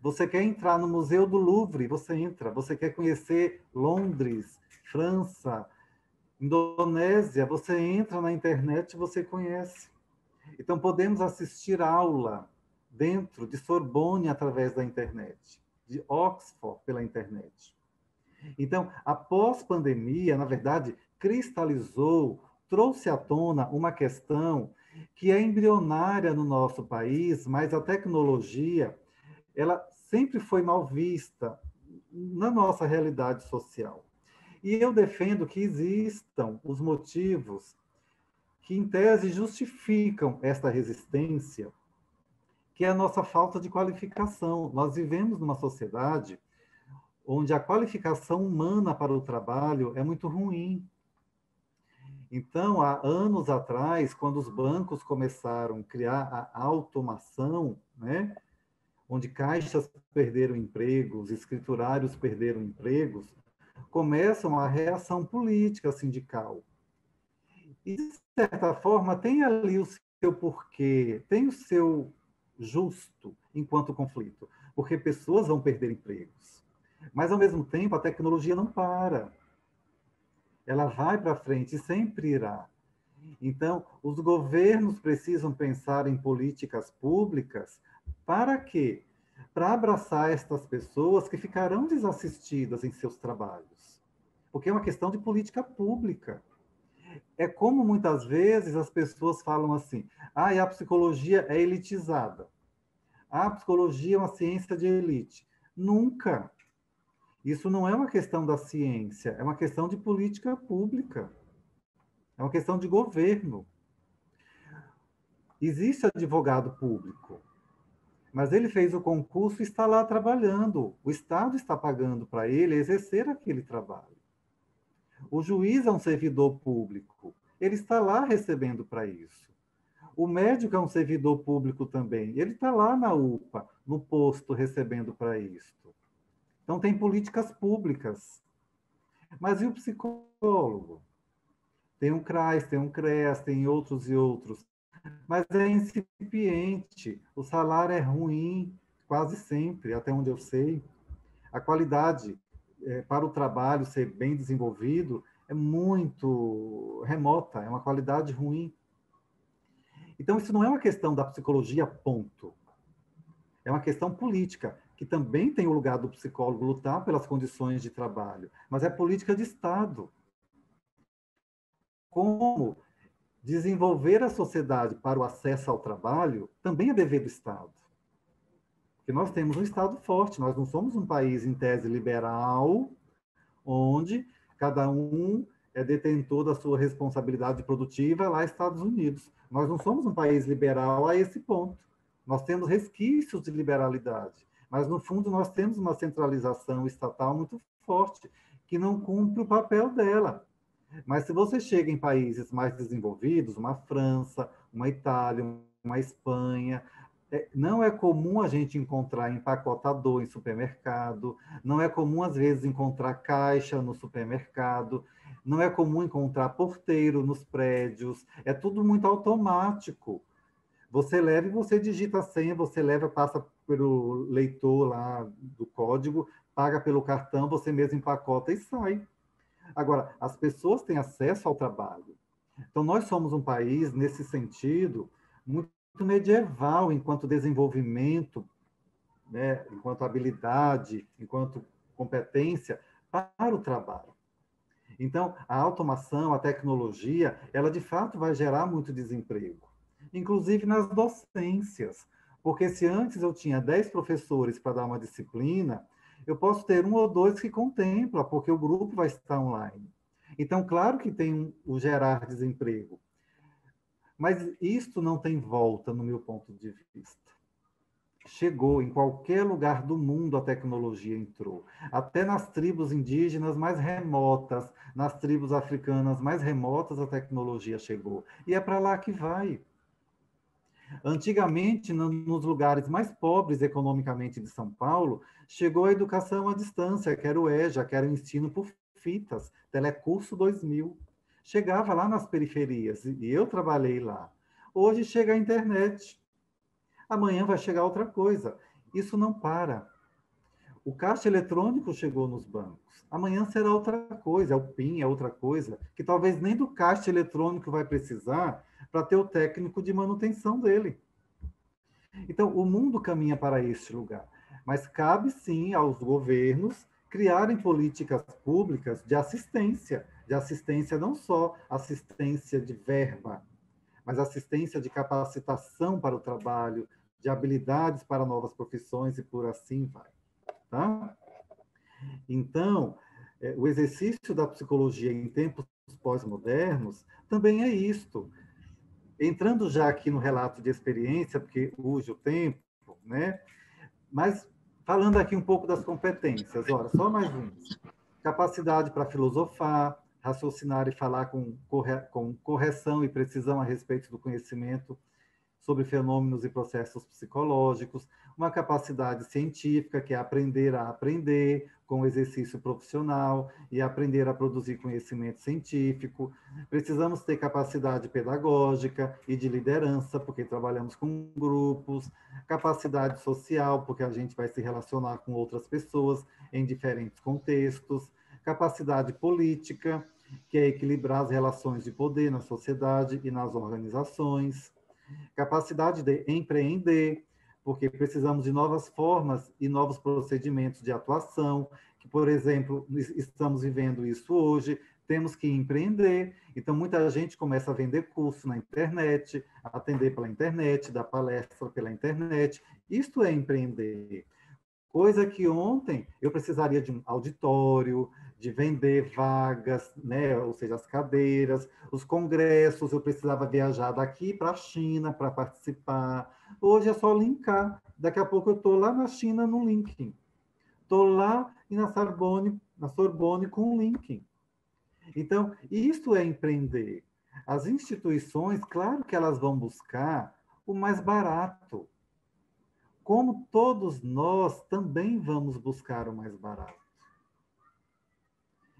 Você quer entrar no Museu do Louvre, você entra. Você quer conhecer Londres, França, Indonésia, você entra na internet e você conhece. Então, podemos assistir aula dentro de Sorbonne através da internet, de Oxford pela internet. Então, a pós-pandemia, na verdade, cristalizou, trouxe à tona uma questão que é embrionária no nosso país, mas a tecnologia, ela sempre foi mal vista na nossa realidade social. E eu defendo que existam os motivos que, em tese, justificam esta resistência, que é a nossa falta de qualificação. Nós vivemos numa sociedade onde a qualificação humana para o trabalho é muito ruim. Então, há anos atrás, quando os bancos começaram a criar a automação, né, onde caixas perderam empregos, escriturários perderam empregos, começam a reação política sindical. E, de certa forma, tem ali o seu porquê, tem o seu justo enquanto conflito, porque pessoas vão perder empregos. Mas, ao mesmo tempo, a tecnologia não para. Ela vai para frente e sempre irá. Então, os governos precisam pensar em políticas públicas para quê? Para abraçar estas pessoas que ficarão desassistidas em seus trabalhos. Porque é uma questão de política pública. É como muitas vezes as pessoas falam assim: ah, a psicologia é elitizada. A psicologia é uma ciência de elite. Nunca. Isso não é uma questão da ciência, é uma questão de política pública. É uma questão de governo. Existe advogado público, mas ele fez o concurso e está lá trabalhando. O Estado está pagando para ele exercer aquele trabalho. O juiz é um servidor público. Ele está lá recebendo para isso. O médico é um servidor público também. Ele está lá na UPA, no posto, recebendo para isso. Então, tem políticas públicas. Mas e o psicólogo? Tem um CRAS, tem um CREAS, tem outros e outros. Mas é incipiente. O salário é ruim, quase sempre, até onde eu sei. A qualidade para o trabalho ser bem desenvolvido é muito remota, é uma qualidade ruim. Então, isso não é uma questão da psicologia, ponto. É uma questão política, que também tem o lugar do psicólogo lutar pelas condições de trabalho, mas é política de Estado. Como desenvolver a sociedade para o acesso ao trabalho também é dever do Estado. Porque nós temos um Estado forte, nós não somos um país, em tese, liberal, onde cada um é detentor da sua responsabilidade produtiva lá nos Estados Unidos. Nós não somos um país liberal a esse ponto. Nós temos resquícios de liberalidade, mas, no fundo, nós temos uma centralização estatal muito forte, que não cumpre o papel dela. Mas se você chega em países mais desenvolvidos, uma França, uma Itália, uma Espanha, não é comum a gente encontrar empacotador em supermercado, não é comum, às vezes, encontrar caixa no supermercado, não é comum encontrar porteiro nos prédios, é tudo muito automático. Você leva e você digita a senha, você leva, passa pelo leitor lá do código, paga pelo cartão, você mesmo empacota e sai. Agora, as pessoas têm acesso ao trabalho. Então, nós somos um país, nesse sentido, muito medieval enquanto desenvolvimento, né, enquanto habilidade, enquanto competência para o trabalho. Então, a automação, a tecnologia, ela de fato vai gerar muito desemprego, inclusive nas docências, porque se antes eu tinha 10 professores para dar uma disciplina, eu posso ter um ou dois que contempla, porque o grupo vai estar online. Então, claro que tem o gerar desemprego, mas isto não tem volta, no meu ponto de vista. Chegou em qualquer lugar do mundo, a tecnologia entrou. Até nas tribos indígenas mais remotas, nas tribos africanas mais remotas, a tecnologia chegou. E é para lá que vai. Antigamente, nos lugares mais pobres economicamente de São Paulo, chegou a educação à distância, que era o EJA, que era o ensino por fitas, Telecurso 2000. chegava lá nas periferias, e eu trabalhei lá. Hoje chega a internet, amanhã vai chegar outra coisa. Isso não para. O caixa eletrônico chegou nos bancos. Amanhã será outra coisa, é o PIN, é outra coisa, que talvez nem do caixa eletrônico vai precisar para ter o técnico de manutenção dele. Então, o mundo caminha para este lugar. Mas cabe sim aos governos criarem políticas públicas de assistência não só assistência de verba, mas assistência de capacitação para o trabalho, de habilidades para novas profissões e por assim vai. Tá? Então, o exercício da psicologia em tempos pós-modernos também é isto. Entrando já aqui no relato de experiência, porque urge o tempo, né? Mas falando aqui um pouco das competências, ora, só mais um. Capacidade para filosofar, raciocinar e falar com correção e precisão a respeito do conhecimento sobre fenômenos e processos psicológicos, uma capacidade científica, que é aprender a aprender com o exercício profissional e aprender a produzir conhecimento científico. Precisamos ter capacidade pedagógica e de liderança, porque trabalhamos com grupos, capacidade social, porque a gente vai se relacionar com outras pessoas em diferentes contextos, capacidade política, que é equilibrar as relações de poder na sociedade e nas organizações, capacidade de empreender, porque precisamos de novas formas e novos procedimentos de atuação, que, por exemplo, estamos vivendo isso hoje, temos que empreender, então muita gente começa a vender curso na internet, atender pela internet, dar palestra pela internet, isto é empreender. Coisa que ontem eu precisaria de um auditório, de vender vagas, né? Ou seja, as cadeiras, os congressos, eu precisava viajar daqui para a China para participar. Hoje é só linkar. Daqui a pouco eu estou lá na China no LinkedIn. Estou lá e na Sorbonne com o LinkedIn. Então, isso é empreender. As instituições, claro que elas vão buscar o mais barato, como todos nós também vamos buscar o mais barato.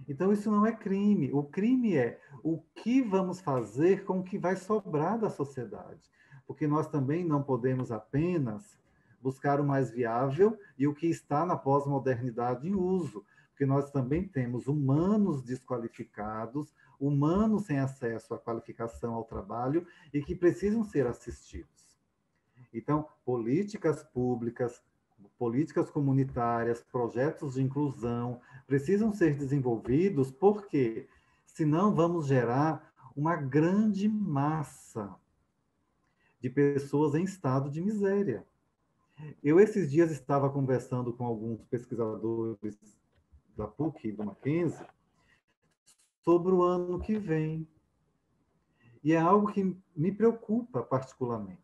Então, isso não é crime. O crime é o que vamos fazer com o que vai sobrar da sociedade. Porque nós também não podemos apenas buscar o mais viável e o que está na pós-modernidade em uso. Porque nós também temos humanos desqualificados, humanos sem acesso à qualificação ao trabalho e que precisam ser assistidos. Então, políticas públicas, políticas comunitárias, projetos de inclusão precisam ser desenvolvidos, porque senão vamos gerar uma grande massa de pessoas em estado de miséria. Eu, esses dias, estava conversando com alguns pesquisadores da PUC e do Mackenzie sobre o ano que vem. E é algo que me preocupa particularmente.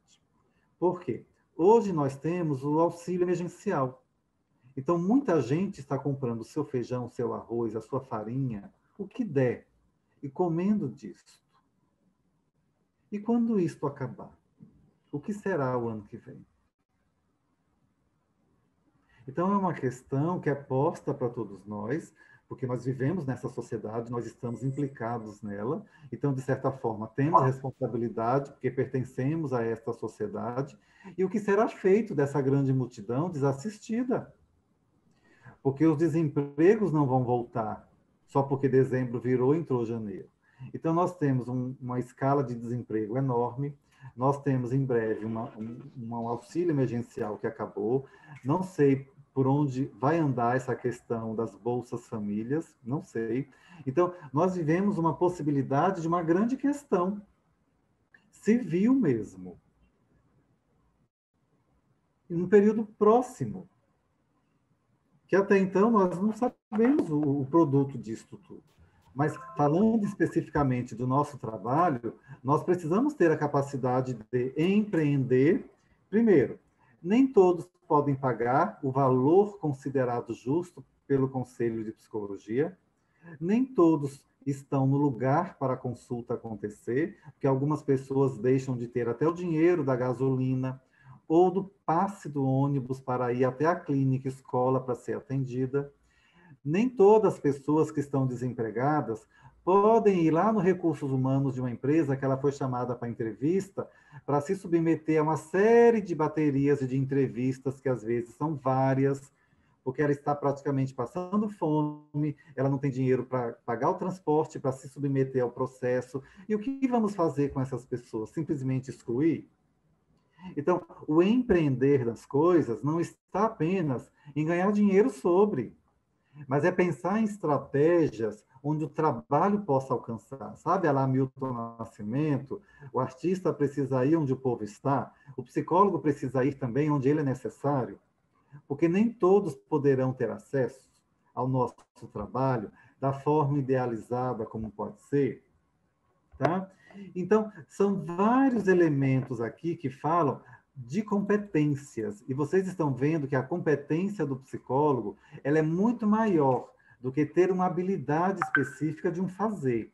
Por quê? Hoje nós temos o auxílio emergencial. Então, muita gente está comprando o seu feijão, o seu arroz, a sua farinha, o que der, e comendo disso. E quando isto acabar? O que será o ano que vem? Então, é uma questão que é posta para todos nós, porque nós vivemos nessa sociedade, nós estamos implicados nela, então, de certa forma, temos responsabilidade, porque pertencemos a esta sociedade, e o que será feito dessa grande multidão desassistida? Porque os desempregos não vão voltar só porque dezembro virou e entrou janeiro. Então, nós temos uma escala de desemprego enorme, nós temos em breve um auxílio emergencial que acabou, não sei por onde vai andar essa questão das bolsas famílias, não sei. Então, nós vivemos uma possibilidade de uma grande questão civil mesmo, em um período próximo, que até então nós não sabemos o produto disso tudo. Mas, falando especificamente do nosso trabalho, nós precisamos ter a capacidade de empreender. Primeiro, nem todos podem pagar o valor considerado justo pelo Conselho de Psicologia, nem todos estão no lugar para a consulta acontecer, porque algumas pessoas deixam de ter até o dinheiro da gasolina ou do passe do ônibus para ir até a clínica, escola para ser atendida. Nem todas as pessoas que estão desempregadas podem ir lá no Recursos Humanos de uma empresa que ela foi chamada para entrevista, para se submeter a uma série de baterias e de entrevistas, que às vezes são várias, porque ela está praticamente passando fome, ela não tem dinheiro para pagar o transporte, para se submeter ao processo. E o que vamos fazer com essas pessoas? Simplesmente excluir? Então, o empreender das coisas não está apenas em ganhar dinheiro sobre, mas é pensar em estratégias onde o trabalho possa alcançar. Sabe, lá Milton Nascimento, o artista precisa ir onde o povo está, o psicólogo precisa ir também onde ele é necessário, porque nem todos poderão ter acesso ao nosso trabalho da forma idealizada como pode ser, tá? Então, são vários elementos aqui que falam de competências, e vocês estão vendo que a competência do psicólogo, ela é muito maior do que ter uma habilidade específica de um fazer.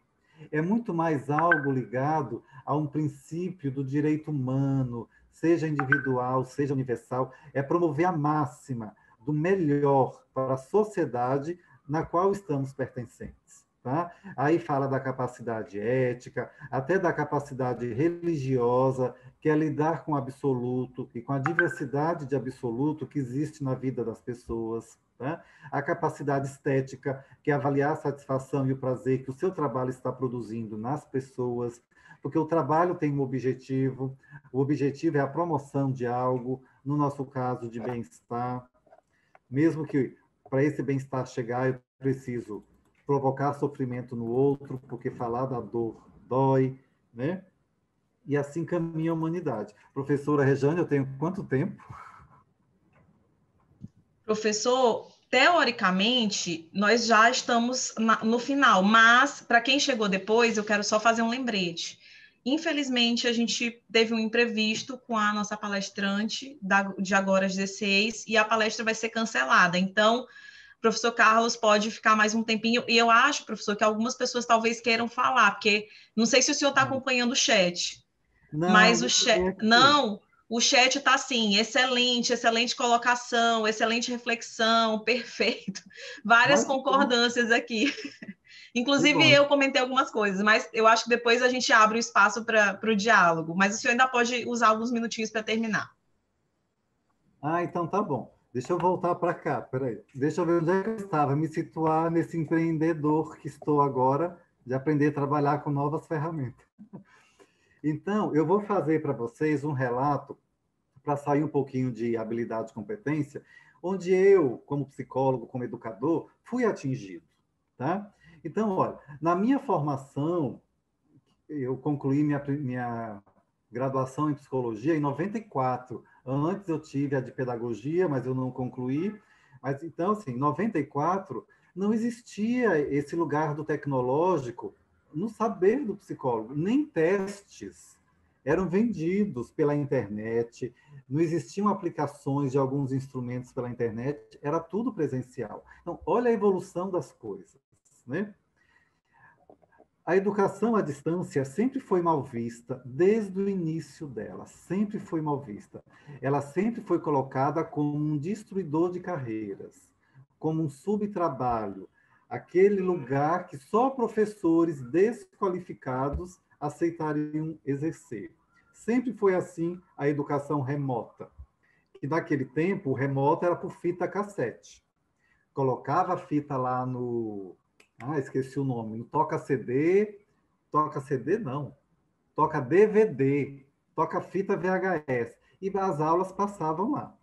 É muito mais algo ligado a um princípio do direito humano, seja individual, seja universal, é promover a máxima do melhor para a sociedade na qual estamos pertencentes. Tá? Aí fala da capacidade ética, até da capacidade religiosa, que é lidar com o absoluto e com a diversidade de absoluto que existe na vida das pessoas. Tá? A capacidade estética, que é avaliar a satisfação e o prazer que o seu trabalho está produzindo nas pessoas, porque o trabalho tem um objetivo, o objetivo é a promoção de algo, no nosso caso, de bem-estar, mesmo que para esse bem-estar chegar, eu preciso provocar sofrimento no outro, porque falar da dor dói, né? E assim caminha a humanidade. Professora Rejane, eu tenho quanto tempo? Professor, teoricamente, nós já estamos no final, mas para quem chegou depois, eu quero só fazer um lembrete. Infelizmente, a gente teve um imprevisto com a nossa palestrante de agora às 16 e a palestra vai ser cancelada. Então, o professor Carlos pode ficar mais um tempinho. E eu acho, professor, que algumas pessoas talvez queiram falar, porque não sei se o senhor está acompanhando o chat. Não, Mas o deixa eu chat, ver aqui. não, o chat está assim, excelente, excelente colocação, excelente reflexão, perfeito. Várias Ai, que bom, concordâncias aqui. que Inclusive, bom. eu comentei algumas coisas, mas eu acho que depois a gente abre o espaço para o diálogo. Mas o senhor ainda pode usar alguns minutinhos para terminar. Ah, então tá bom. Deixa eu voltar para cá, peraí. Deixa eu ver onde é que eu estava, me situar nesse empreendedor que estou agora, de aprender a trabalhar com novas ferramentas. Então, eu vou fazer para vocês um relato para sair um pouquinho de habilidade e competência, onde eu, como psicólogo, como educador, fui atingido, tá? Então, olha, na minha formação, eu concluí minha graduação em psicologia em 94. Antes eu tive a de pedagogia, mas eu não concluí. Mas então, assim, em 94 não existia esse lugar do tecnológico no saber do psicólogo, nem testes eram vendidos pela internet, não existiam aplicações de alguns instrumentos pela internet, era tudo presencial. Então, olha a evolução das coisas, né? A educação à distância sempre foi mal vista, desde o início dela, sempre foi mal vista. Ela sempre foi colocada como um destruidor de carreiras, como um subtrabalho, aquele lugar que só professores desqualificados aceitariam exercer. Sempre foi assim a educação remota, que naquele tempo o remoto era por fita cassete. Colocava a fita lá no... Ah, esqueci o nome. No toca CD. Toca CD, não. Toca DVD. Toca fita VHS. E as aulas passavam lá.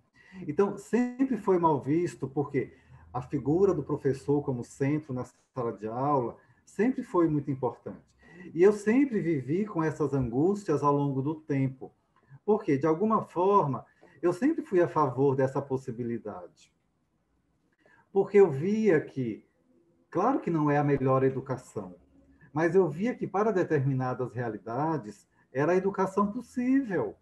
Então, sempre foi mal visto, porque a figura do professor como centro na sala de aula sempre foi muito importante. E eu sempre vivi com essas angústias ao longo do tempo. Porque, de alguma forma, eu sempre fui a favor dessa possibilidade. Porque eu via que, claro que não é a melhor educação, mas eu via que para determinadas realidades era a educação possível.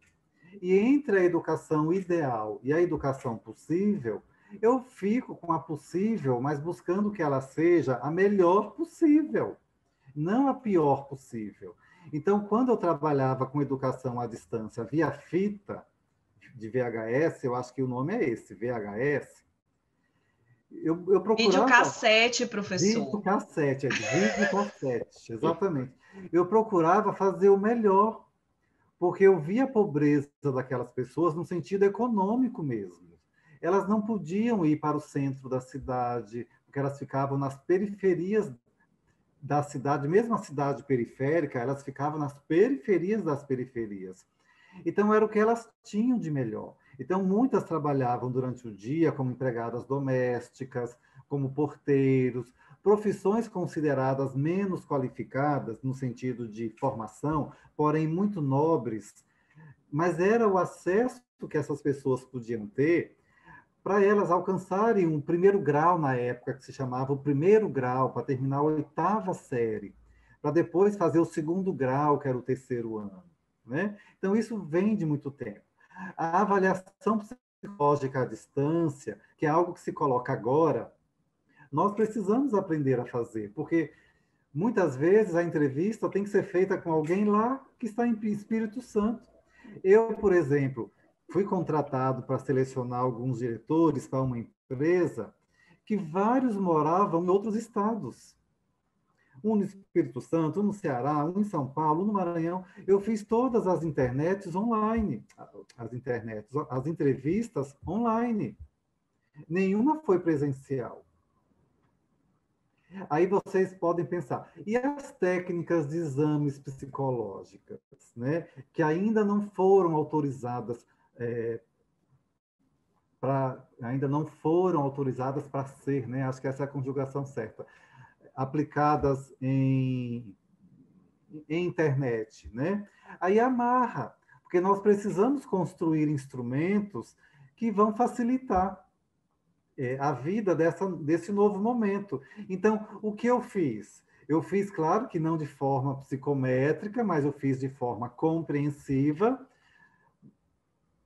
E entre a educação ideal e a educação possível, eu fico com a possível, mas buscando que ela seja a melhor possível, não a pior possível. Então, quando eu trabalhava com educação à distância via fita de VHS, eu acho que o nome é esse, VHS, Eu procurava Videocassete, professor. videocassete, de videocassete, exatamente. Eu procurava fazer o melhor, porque eu via a pobreza daquelas pessoas no sentido econômico mesmo. Elas não podiam ir para o centro da cidade, porque elas ficavam nas periferias da cidade, mesmo a cidade periférica, elas ficavam nas periferias das periferias. Então, era o que elas tinham de melhor. Então, muitas trabalhavam durante o dia como empregadas domésticas, como porteiros, profissões consideradas menos qualificadas, no sentido de formação, porém muito nobres, mas era o acesso que essas pessoas podiam ter para elas alcançarem um primeiro grau na época, que se chamava o primeiro grau, para terminar a oitava série, para depois fazer o segundo grau, que era o terceiro ano. Né? Então, isso vem de muito tempo. A avaliação psicológica à distância, que é algo que se coloca agora, nós precisamos aprender a fazer, porque muitas vezes a entrevista tem que ser feita com alguém lá que está em Espírito Santo. Eu, por exemplo, fui contratado para selecionar alguns diretores para uma empresa que vários moravam em outros estados. Um no Espírito Santo, um no Ceará, um em São Paulo, um no Maranhão. Eu fiz todas as internets online, as entrevistas online. Nenhuma foi presencial. Aí vocês podem pensar, e as técnicas de exames psicológicas, né, que ainda não foram autorizadas para ser, né, acho que essa é a conjugação certa, aplicadas em internet, né? Aí amarra, porque nós precisamos construir instrumentos que vão facilitar a vida desse novo momento. Então, o que eu fiz? Eu fiz, claro que não de forma psicométrica, mas eu fiz de forma compreensiva,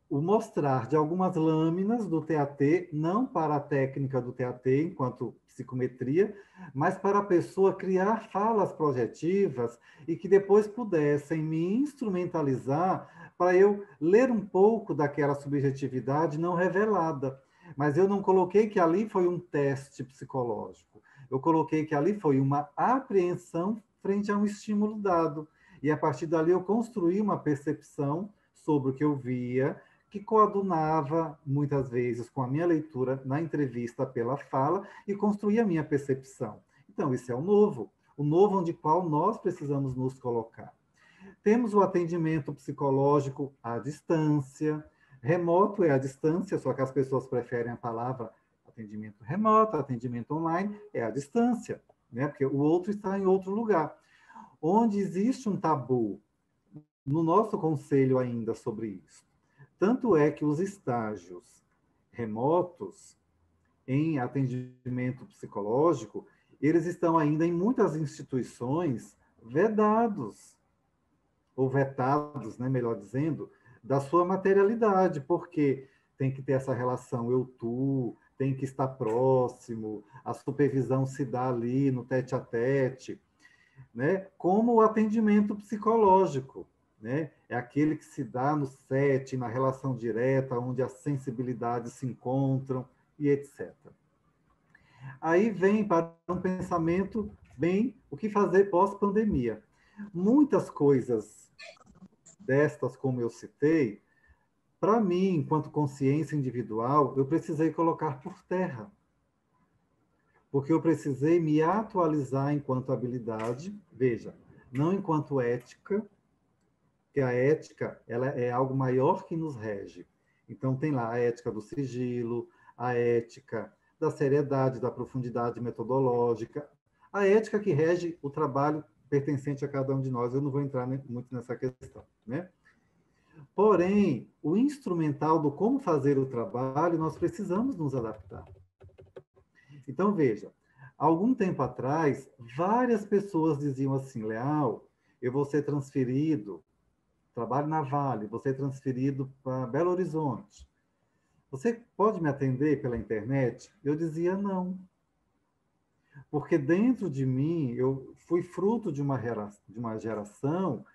o mostrar de algumas lâminas do TAT, não para a técnica do TAT enquanto psicometria, mas para a pessoa criar falas projetivas e que depois pudessem me instrumentalizar para eu ler um pouco daquela subjetividade não revelada. Mas eu não coloquei que ali foi um teste psicológico. Eu coloquei que ali foi uma apreensão frente a um estímulo dado. E a partir dali eu construí uma percepção sobre o que eu via, que coadunava muitas vezes com a minha leitura na entrevista pela fala e construía a minha percepção. Então, isso é o novo onde qual nós precisamos nos colocar. Temos o atendimento psicológico à distância, remoto é à distância, só que as pessoas preferem a palavra atendimento remoto, atendimento online, é à distância, né? Porque o outro está em outro lugar. Onde existe um tabu no nosso conselho ainda sobre isso. Tanto é que os estágios remotos em atendimento psicológico, eles estão ainda em muitas instituições vedados, ou vetados, né, melhor dizendo, da sua materialidade, porque tem que ter essa relação eu-tu, tem que estar próximo, a supervisão se dá ali no tete-a-tete, né, como o atendimento psicológico. Né? É aquele que se dá no set, na relação direta, onde as sensibilidades se encontram e etc. Aí vem para um pensamento bem o que fazer pós-pandemia. Muitas coisas destas, como eu citei, para mim, enquanto consciência individual, eu precisei colocar por terra. Porque eu precisei me atualizar enquanto habilidade, veja, não enquanto ética, que a ética ela é algo maior que nos rege. Então, tem lá a ética do sigilo, a ética da seriedade, da profundidade metodológica, a ética que rege o trabalho pertencente a cada um de nós. Eu não vou entrar muito nessa questão, né? Porém, o instrumental do como fazer o trabalho, nós precisamos nos adaptar. Então, veja, algum tempo atrás, várias pessoas diziam assim, Leal, eu vou ser transferido, trabalho na Vale, vou ser transferido para Belo Horizonte. Você pode me atender pela internet? Eu dizia não. Porque dentro de mim, eu fui fruto de uma geração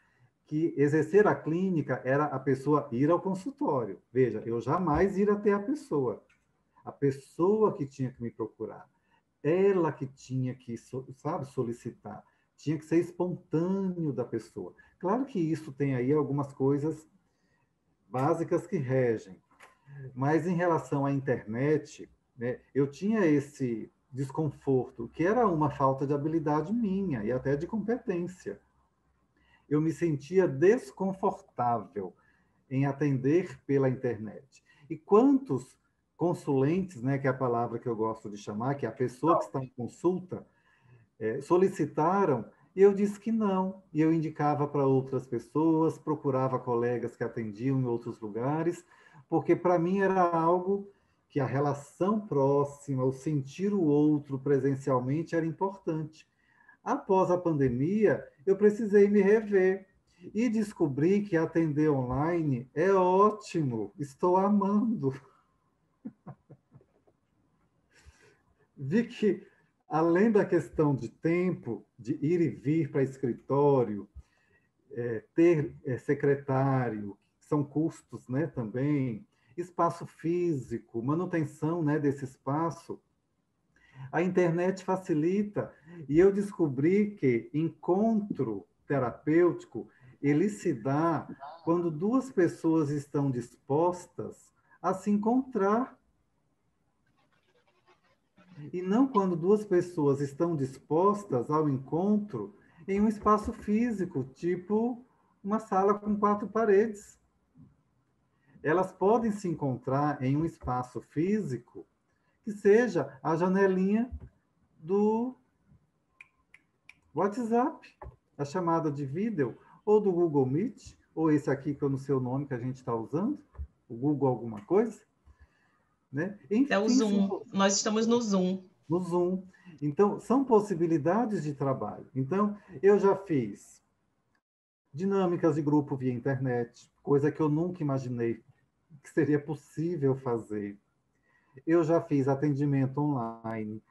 que exercer a clínica era a pessoa ir ao consultório. Veja, eu jamais ir até a pessoa. A pessoa que tinha que me procurar. Ela que tinha que, sabe, solicitar. Tinha que ser espontâneo da pessoa. Claro que isso tem aí algumas coisas básicas que regem. Mas em relação à internet, né, eu tinha esse desconforto, que era uma falta de habilidade minha e até de competência. Eu me sentia desconfortável em atender pela internet. E quantos consulentes, né, que é a palavra que eu gosto de chamar, que é a pessoa que está em consulta, solicitaram, e eu disse que não. E eu indicava para outras pessoas, procurava colegas que atendiam em outros lugares, porque para mim era algo que a relação próxima, o sentir o outro presencialmente era importante. Após a pandemia, eu precisei me rever e descobri que atender online é ótimo, estou amando. Vi que, além da questão de tempo, de ir e vir para escritório, ter secretário, são custos, né, também, espaço físico, manutenção, né, desse espaço, a internet facilita. E eu descobri que encontro terapêutico, ele se dá quando duas pessoas estão dispostas a se encontrar. E não quando duas pessoas estão dispostas ao encontro em um espaço físico, tipo uma sala com quatro paredes. Elas podem se encontrar em um espaço físico que seja a janelinha do WhatsApp, a chamada de vídeo, ou do Google Meet, ou esse aqui que eu não sei o nome que a gente está usando, o Google alguma coisa, né? É o Enfim, Zoom. Nós estamos no Zoom. no Zoom. Então, são possibilidades de trabalho. Então, eu já fiz dinâmicas de grupo via internet, coisa que eu nunca imaginei que seria possível fazer. Eu já fiz atendimento online,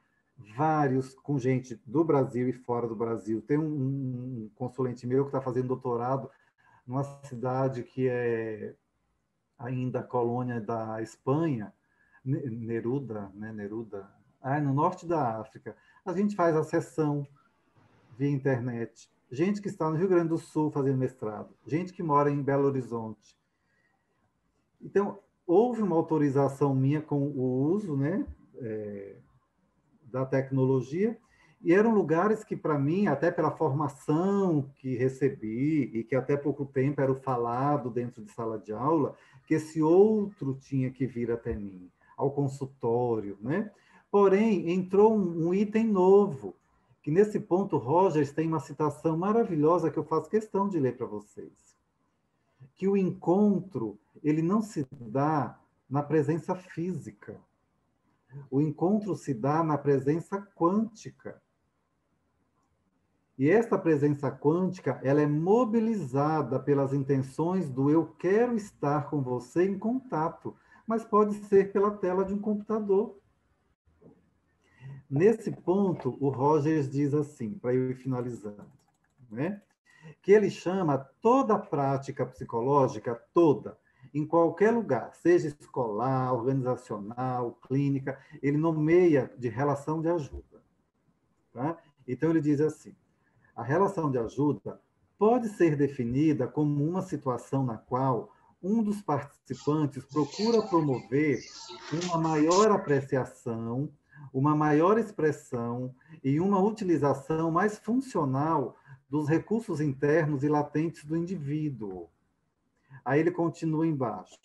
vários com gente do Brasil e fora do Brasil. Tem um consulente meu que está fazendo doutorado numa cidade que é ainda colônia da Espanha, Neruda, né? Neruda, no norte da África. A gente faz a sessão via internet. Gente que está no Rio Grande do Sul fazendo mestrado, gente que mora em Belo Horizonte. Então, houve uma autorização minha com o uso, né, da tecnologia, e eram lugares que, para mim, até pela formação que recebi, e que até pouco tempo era o falado dentro de sala de aula, que esse outro tinha que vir até mim, ao consultório, né? Porém, entrou um item novo, que nesse ponto Rogers tem uma citação maravilhosa que eu faço questão de ler para vocês. Que o encontro, ele não se dá na presença física. O encontro se dá na presença quântica. E essa presença quântica, ela é mobilizada pelas intenções do eu quero estar com você em contato, mas pode ser pela tela de um computador. Nesse ponto, o Rogers diz assim, para eu ir finalizando, né? Que ele chama toda a prática psicológica, toda, em qualquer lugar, seja escolar, organizacional, clínica, ele nomeia de relação de ajuda. Tá? Então, ele diz assim, a relação de ajuda pode ser definida como uma situação na qual um dos participantes procura promover uma maior apreciação, uma maior expressão e uma utilização mais funcional dos recursos internos e latentes do indivíduo. Aí ele continua embaixo,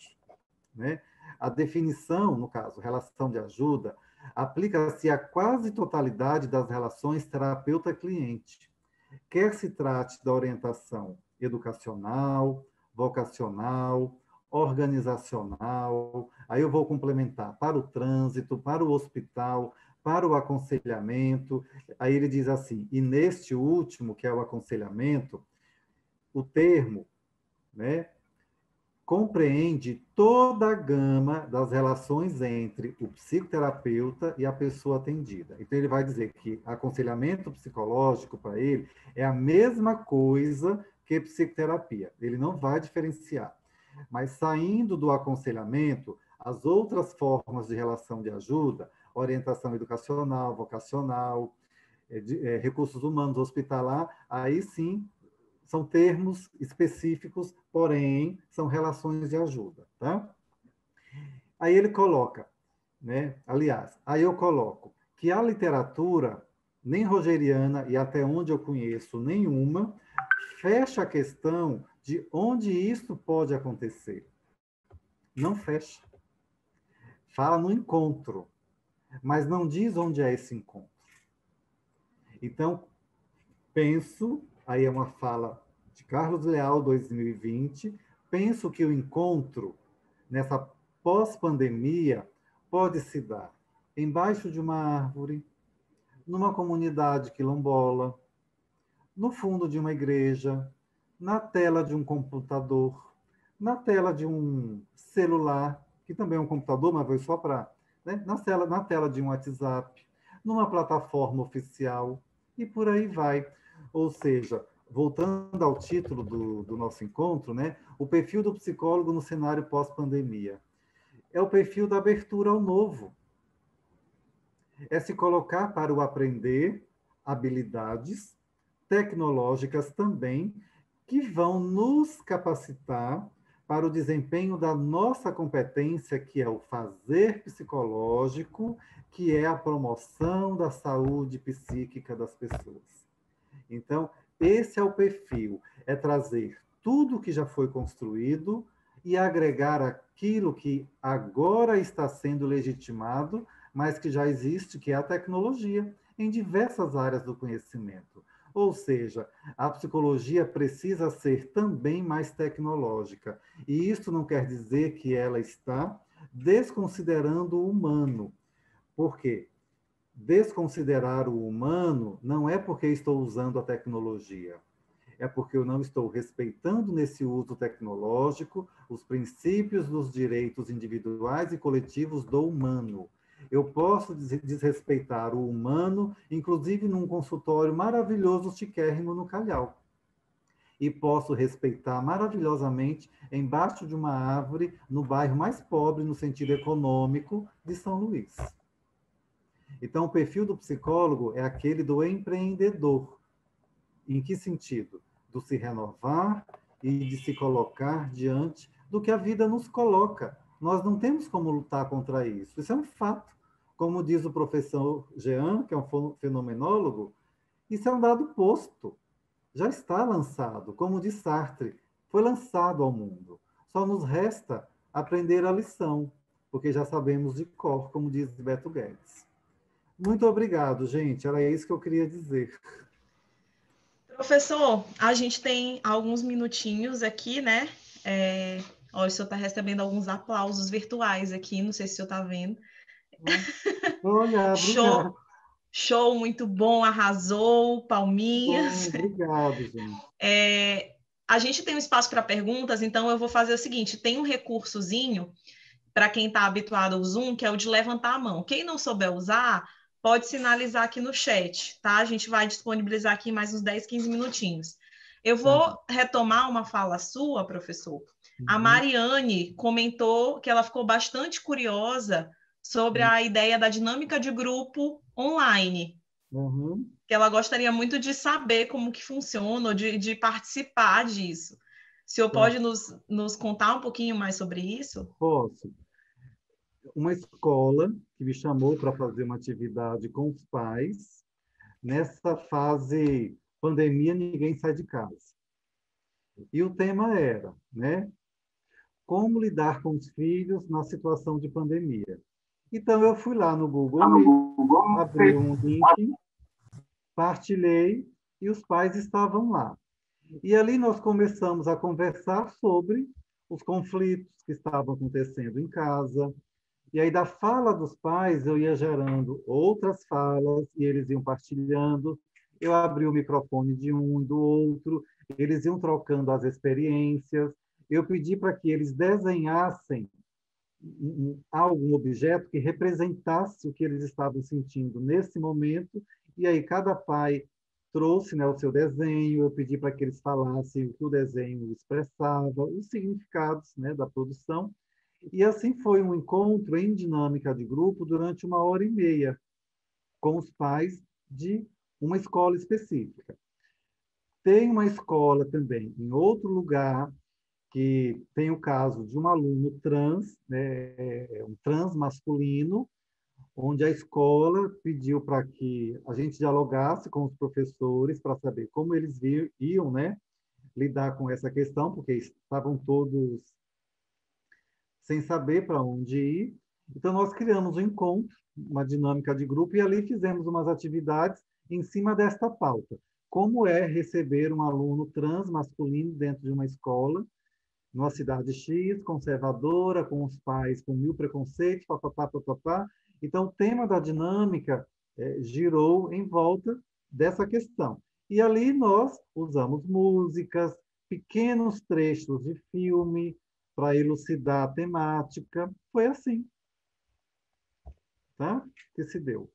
né? A definição, no caso, relação de ajuda, aplica-se à quase totalidade das relações terapeuta-cliente, quer se trate da orientação educacional, vocacional, organizacional, aí eu vou complementar para o trânsito, para o hospital, para o aconselhamento. Aí ele diz assim, e neste último, que é o aconselhamento, o termo, né, compreende toda a gama das relações entre o psicoterapeuta e a pessoa atendida. Então, ele vai dizer que aconselhamento psicológico, para ele, é a mesma coisa que psicoterapia. Ele não vai diferenciar. Mas, saindo do aconselhamento, as outras formas de relação de ajuda, orientação educacional, vocacional, recursos humanos, hospitalar, aí sim são termos específicos, porém são relações de ajuda, tá? Aí ele coloca, né? Aliás, aí eu coloco que a literatura, nem rogeriana e até onde eu conheço nenhuma, fecha a questão de onde isso pode acontecer. Não fecha. Fala no encontro, mas não diz onde é esse encontro. Então, penso, aí é uma fala de Carlos Leal, 2020, penso que o encontro, nessa pós-pandemia, pode se dar embaixo de uma árvore, numa comunidade quilombola, no fundo de uma igreja, na tela de um computador, na tela de um celular, que também é um computador, mas foi só para... Né? Na tela de um WhatsApp, numa plataforma oficial, e por aí vai. Ou seja, voltando ao título do nosso encontro, né? O perfil do psicólogo no cenário pós-pandemia. É o perfil da abertura ao novo. É se colocar para o aprender habilidades tecnológicas também, que vão nos capacitar para o desempenho da nossa competência, que é o fazer psicológico, que é a promoção da saúde psíquica das pessoas. Então, esse é o perfil, é trazer tudo que já foi construído e agregar aquilo que agora está sendo legitimado, mas que já existe, que é a tecnologia, em diversas áreas do conhecimento. Ou seja, a psicologia precisa ser também mais tecnológica. E isso não quer dizer que ela está desconsiderando o humano. Por quê? Desconsiderar o humano não é porque estou usando a tecnologia, é porque eu não estou respeitando nesse uso tecnológico os princípios dos direitos individuais e coletivos do humano. Eu posso desrespeitar o humano, inclusive num consultório maravilhoso chiquérrimo no Calhau. E posso respeitar maravilhosamente embaixo de uma árvore no bairro mais pobre, no sentido econômico, de São Luís. Então, o perfil do psicólogo é aquele do empreendedor. Em que sentido? Do se renovar e de se colocar diante do que a vida nos coloca. Nós não temos como lutar contra isso. Isso é um fato. Como diz o professor Jean, que é um fenomenólogo, isso é um dado posto. Já está lançado. Como diz Sartre, foi lançado ao mundo. Só nos resta aprender a lição, porque já sabemos de cor, como diz Beto Guedes. Muito obrigado, gente. Era isso que eu queria dizer. Professor, a gente tem alguns minutinhos aqui, né? Ó, o senhor está recebendo alguns aplausos virtuais aqui, não sei se o senhor está vendo. Olha, Show, obrigado. show muito bom, arrasou, Bom, palminhas. obrigado, gente. A gente tem um espaço para perguntas, então eu vou fazer o seguinte: tem um recursozinho para quem está habituado ao Zoom, que é o de levantar a mão. Quem não souber usar, pode sinalizar aqui no chat, tá? A gente vai disponibilizar aqui mais uns 10, 15 minutinhos. Eu Tá. vou retomar uma fala sua, professor. A Uhum, Mariane comentou que ela ficou bastante curiosa sobre a ideia da dinâmica de grupo online, uhum. que ela gostaria muito de saber como que funciona, ou de participar disso. O senhor Tá. pode nos contar um pouquinho mais sobre isso? Posso. Uma escola que me chamou para fazer uma atividade com os pais. Nessa fase pandemia, ninguém sai de casa. E o tema era, né? Como lidar com os filhos na situação de pandemia. Então, eu fui lá no Google Meet, abri um link, partilhei e os pais estavam lá. E ali nós começamos a conversar sobre os conflitos que estavam acontecendo em casa. E aí, da fala dos pais, eu ia gerando outras falas e eles iam partilhando. Eu abri o microfone de um e do outro, eles iam trocando as experiências. Eu pedi para que eles desenhassem algum objeto que representasse o que eles estavam sentindo nesse momento. E aí, cada pai trouxe, né, o seu desenho, eu pedi para que eles falassem o que o desenho expressava, os significados, né, da produção, E assim foi um encontro em dinâmica de grupo durante 1h30, com os pais de uma escola específica. Tem uma escola também em outro lugar que tem o caso de um aluno trans, né, um trans masculino, onde a escola pediu para que a gente dialogasse com os professores para saber como eles iam, né, lidar com essa questão, porque estavam todos sem saber para onde ir. Então, nós criamos um encontro, uma dinâmica de grupo, e ali fizemos umas atividades em cima desta pauta. Como é receber um aluno trans masculino dentro de uma escola, numa cidade X, conservadora, com os pais com 1000 preconceitos, papapá, papapá. Então, o tema da dinâmica girou em volta dessa questão. E ali nós usamos músicas, pequenos trechos de filme, para elucidar a temática. Foi assim, tá? Que se deu.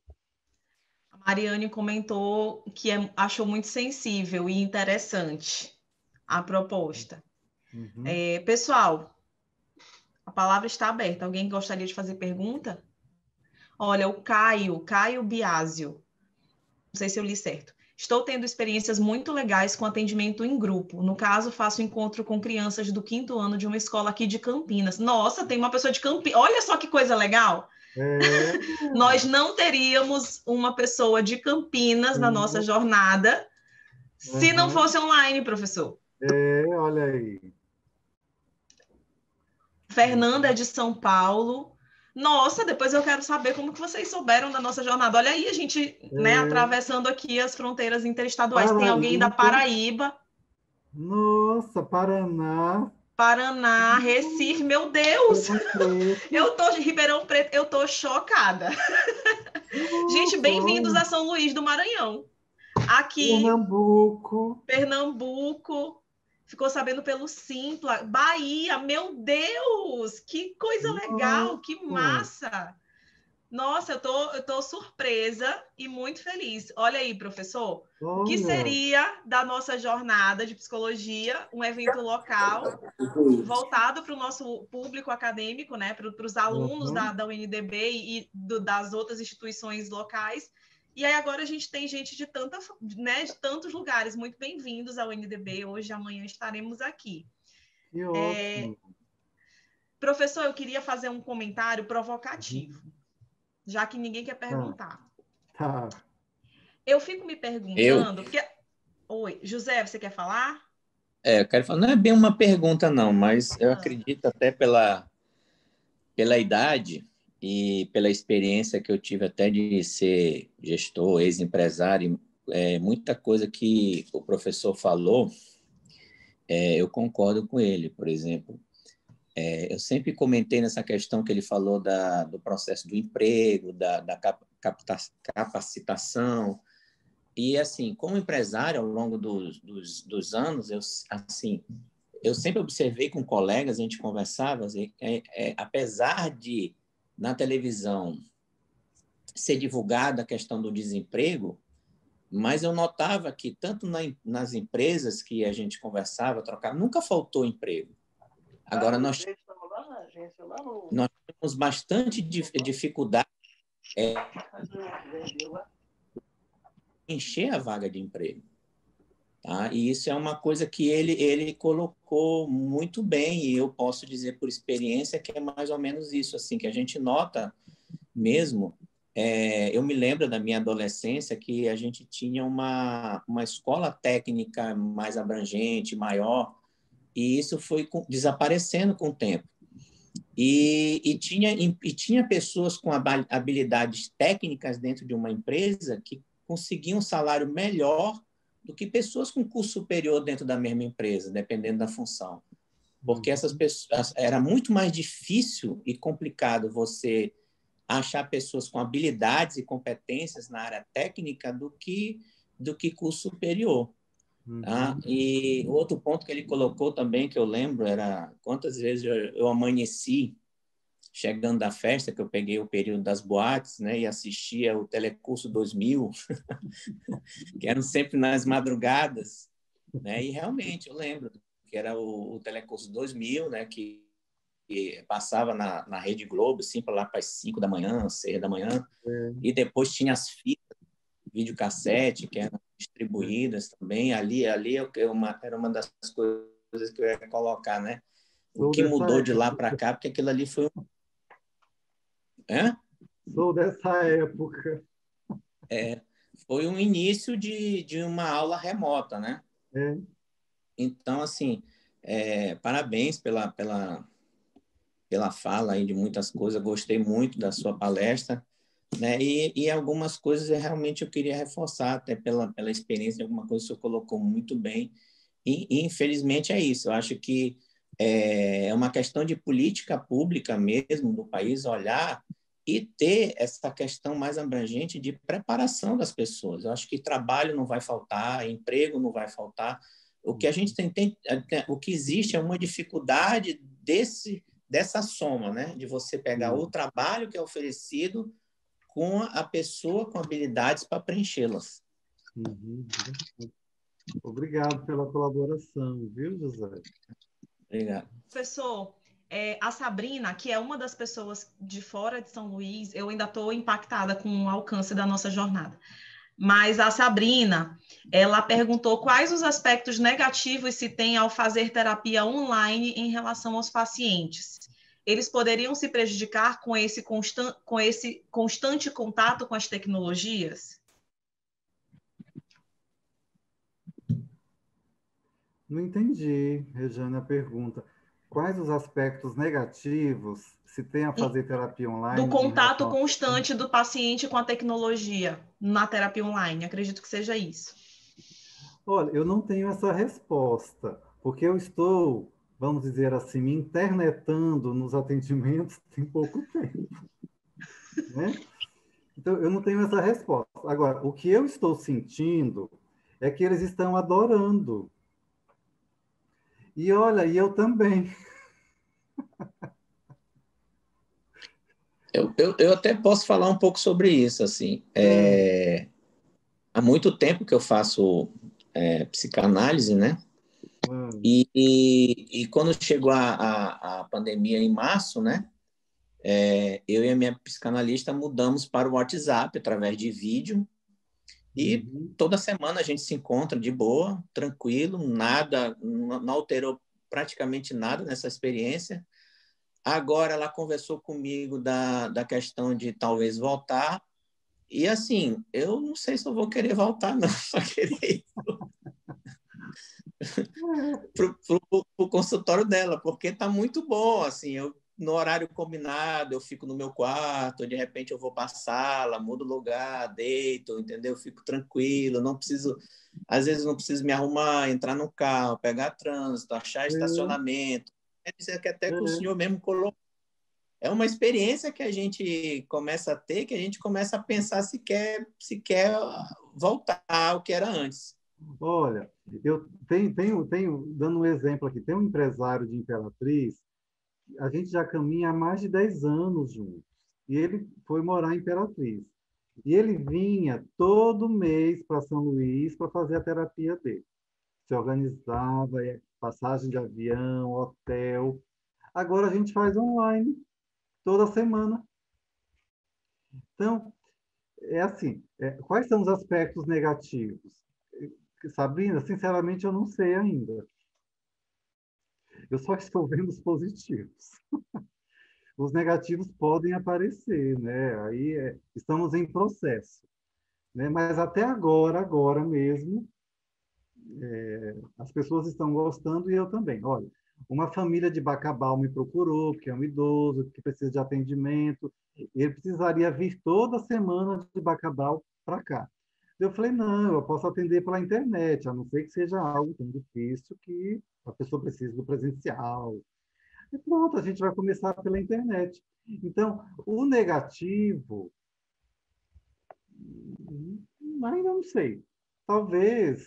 A Mariane comentou que achou muito sensível e interessante a proposta. Uhum. Pessoal, a palavra está aberta. Alguém gostaria de fazer pergunta? Olha, o Caio Biásio, não sei se eu li certo. Estou tendo experiências muito legais com atendimento em grupo. No caso, faço encontro com crianças do 5º ano de uma escola aqui de Campinas. Nossa, tem uma pessoa de Campinas. Olha só que coisa legal. É, Nós não teríamos uma pessoa de Campinas na nossa jornada se não uhum. fosse online, professor. Olha aí. Fernanda é de São Paulo. Nossa, depois eu quero saber como que vocês souberam da nossa jornada. Olha aí, a gente, né, É, atravessando aqui as fronteiras interestaduais. Tem alguém da Paraíba, Paraíba, nossa, Paraná, Paraná, Recife. Meu Deus! Ribeirão Preto, Eu tô de Ribeirão Preto, eu tô chocada. Gente, nossa, bem-vindos olha, a São Luís do Maranhão. Aqui, Pernambuco, Pernambuco. Ficou sabendo pelo Simpla. Bahia, meu Deus! Que coisa legal, que nossa, massa! Nossa, eu tô surpresa e muito feliz. Olha aí, professor, o que olha, seria da nossa jornada de psicologia, um evento local voltado para o nosso público acadêmico, né, para os alunos uhum, da UNDB e das outras instituições locais. E aí agora a gente tem gente de tantos lugares. Muito bem-vindos ao UNDB. Hoje e amanhã estaremos aqui. que ótimo. Professor, eu queria fazer um comentário Uhum. provocativo, já que ninguém quer Tá, perguntar. tá. Eu fico me Eu, perguntando, porque... Oi, José, você quer falar? eu quero falar, não é bem uma pergunta, não, mas eu Ah, acredito até pela idade e pela experiência que eu tive até de ser gestor, ex-empresário, muita coisa que o professor falou, eu concordo com ele, por exemplo. Eu sempre comentei nessa questão que ele falou do processo do emprego, da capacitação. E, assim, como empresário, ao longo dos anos, eu sempre observei com colegas, a gente conversava, assim, apesar de, na televisão, ser divulgada a questão do desemprego, mas eu notava que, tanto nas empresas que a gente conversava, trocava, nunca faltou emprego. Agora, nós temos bastante dificuldade em encher a vaga de emprego. Tá? E isso é uma coisa que ele colocou muito bem, e eu posso dizer por experiência que é mais ou menos isso, assim, que a gente nota mesmo. Eu me lembro da minha adolescência que a gente tinha uma escola técnica mais abrangente, maior, e isso foi desaparecendo com o tempo. E tinha pessoas com habilidades técnicas dentro de uma empresa que conseguiam um salário melhor do que pessoas com curso superior dentro da mesma empresa, dependendo da função. Porque essas Uhum. pessoas, era muito mais difícil e complicado você achar pessoas com habilidades e competências na área técnica do que curso superior. Tá? Uhum. E outro ponto que ele colocou também, que eu lembro, era quantas vezes eu amanheci chegando da festa, que eu peguei o período das boates, né, e assistia o Telecurso 2000, que eram sempre nas madrugadas, né, e realmente eu lembro que era o Telecurso 2000, né, que passava na Rede Globo, assim, para lá para as 5 da manhã, 6 da manhã, É, e depois tinha as fitas, videocassete, que eram distribuídas também. Ali era uma das coisas que eu ia colocar, né? O sou que dessa mudou de lá época. para cá, porque aquilo ali foi... É? Sou dessa época. Foi um início de uma aula remota, né? É, Então, assim, parabéns pela fala aí de muitas coisas. Gostei muito da sua palestra, né? E algumas coisas realmente eu queria reforçar, até pela experiência, alguma coisa que o senhor colocou muito bem. E infelizmente é isso. Eu acho que é uma questão de política pública mesmo do país olhar e ter essa questão mais abrangente de preparação das pessoas. Eu acho que trabalho não vai faltar, emprego não vai faltar. O que a gente o que existe é uma dificuldade dessa soma, né? De você pegar o trabalho que é oferecido com a pessoa com habilidades para preenchê-las. uhum. Obrigado pela colaboração, viu, José? Obrigado. Professor, a Sabrina, que é uma das pessoas de fora de São Luís, eu ainda estou impactada com o alcance da nossa jornada. Mas a Sabrina, ela perguntou quais os aspectos negativos se tem ao fazer terapia online em relação aos pacientes. Eles poderiam se prejudicar com esse constante contato com as tecnologias? Não entendi, Rejane, a pergunta. Quais os aspectos negativos se tem a fazer terapia Do online em contato relação a... constante do paciente com a tecnologia na terapia online. Acredito que seja isso. Olha, eu não tenho essa resposta, porque eu estou, vamos dizer assim, me internetando nos atendimentos tem pouco tempo, né? Então, eu não tenho essa resposta. Agora, o que eu estou sentindo é que eles estão adorando. E olha, e eu também. Eu até posso falar um pouco sobre isso, assim. Há muito tempo que eu faço psicanálise, né? E quando chegou a pandemia em março, né? Eu e a minha psicanalista mudamos para o WhatsApp através de vídeo e Uhum. toda semana a gente se encontra de boa, tranquilo, nada, não alterou praticamente nada nessa experiência. Agora ela conversou comigo da questão de talvez voltar. E assim, eu não sei se eu vou querer voltar, não, só querer ir pro consultório dela, porque tá muito bom, assim, no horário combinado, eu fico no meu quarto, de repente eu vou para a sala, mudo o lugar, deito, entendeu? Fico tranquilo, não preciso, às vezes não preciso me arrumar, entrar no carro, pegar trânsito, achar estacionamento. É dizer que até que o senhor mesmo colocou. É uma experiência que a gente começa a ter, que a gente começa a pensar se quer voltar ao que era antes. Olha, eu tenho, dando um exemplo aqui, tem um empresário de Imperatriz, a gente já caminha há mais de 10 anos juntos, e ele foi morar em Imperatriz. E ele vinha todo mês para São Luís para fazer a terapia dele. Se organizava, passagem de avião, hotel. Agora a gente faz online, toda semana. Então, é assim, quais são os aspectos negativos? Sabrina, sinceramente, eu não sei ainda. Eu só estou vendo os positivos. Os negativos podem aparecer, né? Aí estamos em processo, né? Mas até agora mesmo, as pessoas estão gostando e eu também. Olha, uma família de Bacabal me procurou, porque é um idoso que precisa de atendimento. Ele precisaria vir toda semana de Bacabal para cá. Eu falei, não, eu posso atender pela internet, a não ser que seja algo tão difícil que a pessoa precise do presencial. E pronto, a gente vai começar pela internet. Então, o negativo, ainda não sei. Talvez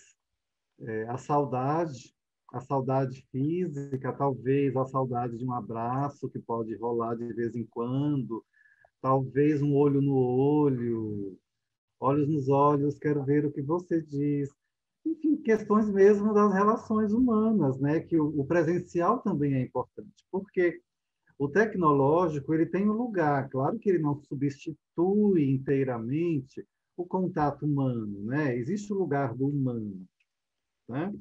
a saudade física, talvez a saudade de um abraço que pode rolar de vez em quando, talvez um olho no olho, olhos nos olhos, quero ver o que você diz. Enfim, questões mesmo das relações humanas, né? Que o presencial também é importante, porque O tecnológico, ele tem um lugar, claro que ele não substitui inteiramente o contato humano, né? Existe o lugar do humano, né?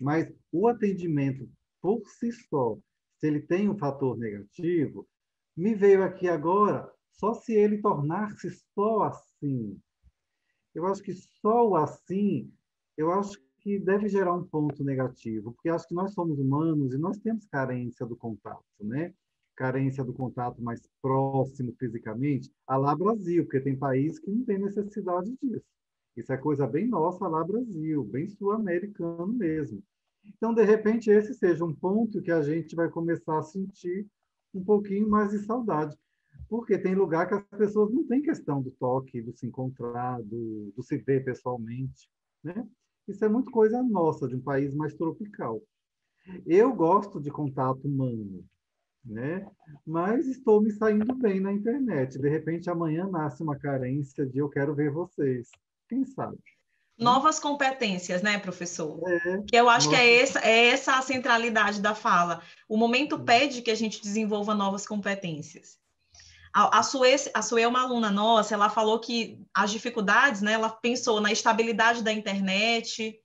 Mas o atendimento por si só, se ele tem um fator negativo, me veio aqui agora, só se ele tornar-se só assim. Eu acho que só o assim, eu acho que deve gerar um ponto negativo, porque acho que nós somos humanos e nós temos carência do contato, né? Carência do contato mais próximo fisicamente, a lá Brasil, porque tem países que não tem necessidade disso. Isso é coisa bem nossa, lá Brasil, bem sul-americano mesmo. Então, de repente, esse seja um ponto que a gente vai começar a sentir um pouquinho mais de saudade. Porque tem lugar que as pessoas não têm questão do toque, do se encontrar, do se ver pessoalmente, né? Isso é muito coisa nossa, de um país mais tropical. Eu gosto de contato humano, né? Mas estou me saindo bem na internet. De repente, amanhã nasce uma carência de eu quero ver vocês. Quem sabe? Né? Novas competências, né, professor? É, Que eu acho que nossa, é essa a centralidade da fala. O momento pede que a gente desenvolva novas competências. A Sue é uma aluna nossa, ela falou que as dificuldades, né, ela pensou na estabilidade da internet,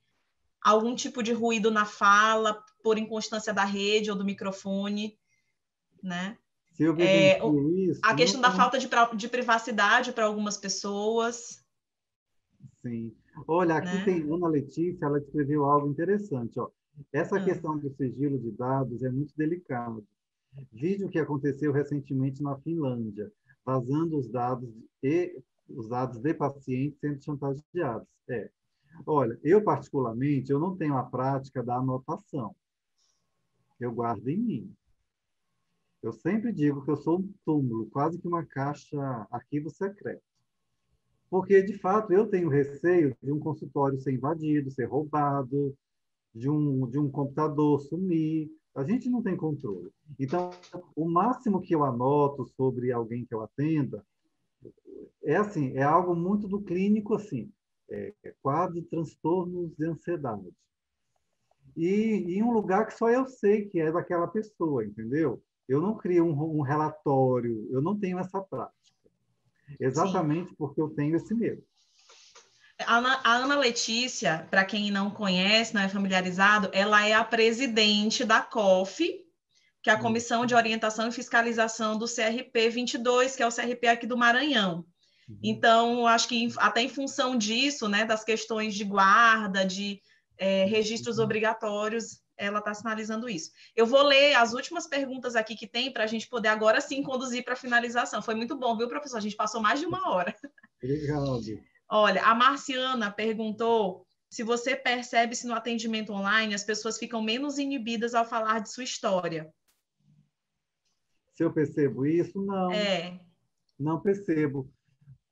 algum tipo de ruído na fala, por inconstância da rede ou do microfone, né? se eu É, vivencio a isso, questão da não. falta de privacidade para algumas pessoas, Sim. Olha, aqui né? tem Ana Letícia, ela escreveu algo interessante. Ó. Essa Hum. questão do sigilo de dados é muito delicado. Vídeo que aconteceu recentemente na Finlândia, vazando os dados de pacientes sendo chantageados. É. Olha, eu particularmente, eu não tenho a prática da anotação. Eu guardo em mim. Eu sempre digo que eu sou um túmulo, quase que uma caixa arquivo secreto. Porque, de fato, eu tenho receio de um consultório ser invadido, ser roubado, de um computador sumir. A gente não tem controle. Então, o máximo que eu anoto sobre alguém que eu atenda é assim, é algo muito do clínico, assim, quadro de transtornos de ansiedade. E em um lugar que só eu sei que é daquela pessoa, entendeu? Eu não crio um relatório, eu não tenho essa prática. Sim. Exatamente porque eu tenho esse medo. A Ana Letícia, para quem não conhece, não é familiarizado, ela é a presidente da COF, que é a Comissão de Orientação e Fiscalização do CRP 22, que é o CRP aqui do Maranhão. Uhum. Então, acho que até em função disso, né, das questões de guarda, de registros Uhum. obrigatórios, ela está sinalizando isso. Eu vou ler as últimas perguntas aqui que tem para a gente poder agora sim conduzir para a finalização. Foi muito bom, viu, professor? A gente passou mais de uma hora. Obrigado. Olha, a Marciana perguntou se você percebe se no atendimento online as pessoas ficam menos inibidas ao falar de sua história. Se eu percebo isso, não, É, não percebo.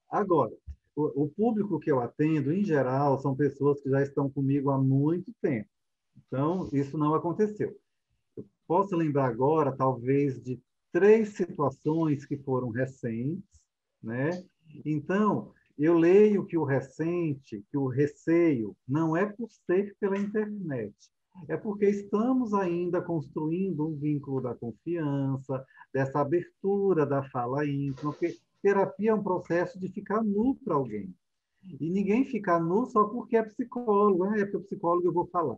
Agora, o público que eu atendo, em geral, são pessoas que já estão comigo há muito tempo. Então, isso não aconteceu. Eu posso lembrar agora, talvez, de 3 situações que foram recentes, né? Então, eu leio que o recente, que o receio, não é por ser pela internet, é porque estamos ainda construindo um vínculo da confiança, dessa abertura da fala íntima, porque terapia é um processo de ficar nu para alguém. E ninguém fica nu só porque é psicólogo, é porque o psicólogo eu vou falar.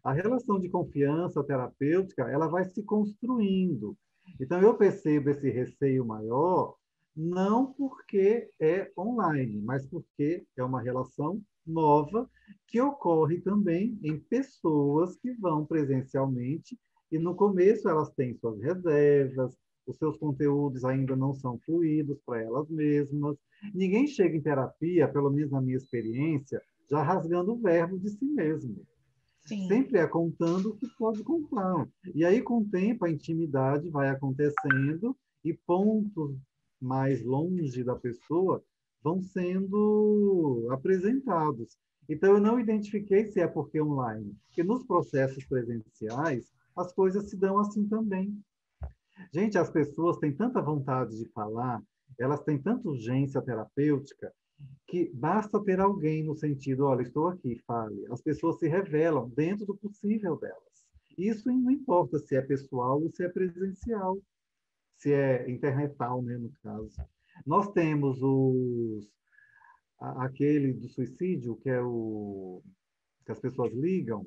A relação de confiança terapêutica, ela vai se construindo. Então, eu percebo esse receio maior, não porque é online, mas porque é uma relação nova que ocorre também em pessoas que vão presencialmente e no começo elas têm suas reservas, os seus conteúdos ainda não são fluídos para elas mesmas. Ninguém chega em terapia, pelo menos na minha experiência, já rasgando o verbo de si mesmo. sim, Sempre é contando o que pode contar. E aí, com o tempo, a intimidade vai acontecendo e pontos mais longe da pessoa vão sendo apresentados. Então, eu não identifiquei se é porque online, porque nos processos presenciais, as coisas se dão assim também. Gente, as pessoas têm tanta vontade de falar, elas têm tanta urgência terapêutica, que basta ter alguém no sentido, olha, estou aqui, fale. As pessoas se revelam dentro do possível delas. Isso não importa se é pessoal ou se é presencial. se é internetal, né, no caso. Nós temos aquele do suicídio, que é que as pessoas ligam,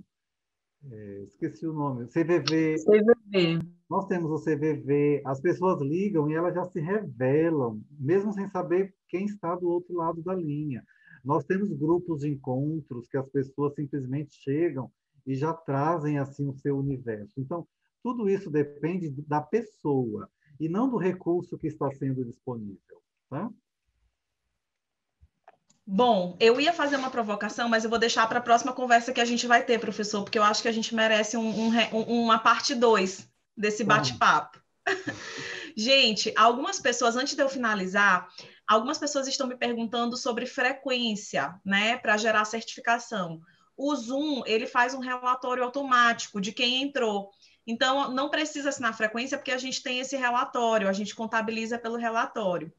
esqueci o nome, CVV. CVV. Nós temos o CVV, as pessoas ligam e elas já se revelam, mesmo sem saber quem está do outro lado da linha. Nós temos grupos de encontros que as pessoas simplesmente chegam e já trazem assim o seu universo. Então, tudo isso depende da pessoa e não do recurso que está sendo disponível, tá? Bom, eu ia fazer uma provocação, mas eu vou deixar para a próxima conversa que a gente vai ter, professor, porque eu acho que a gente merece uma parte 2 desse bate-papo. Gente, algumas pessoas, antes de eu finalizar, algumas pessoas estão me perguntando sobre frequência, né, para gerar certificação. O Zoom, ele faz um relatório automático de quem entrou. Então, não precisa assinar frequência, porque a gente tem esse relatório, a gente contabiliza pelo relatório.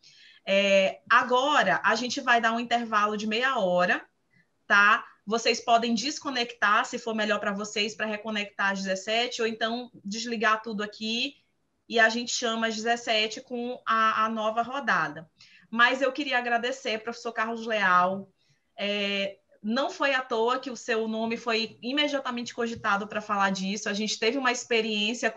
Agora, a gente vai dar um intervalo de meia hora, tá? Vocês podem desconectar, se for melhor para vocês, para reconectar às 17, ou então desligar tudo aqui e a gente chama às 17 com a nova rodada. Mas eu queria agradecer, professor Carlos Leal. Não foi à toa que o seu nome foi imediatamente cogitado para falar disso. A gente teve uma experiência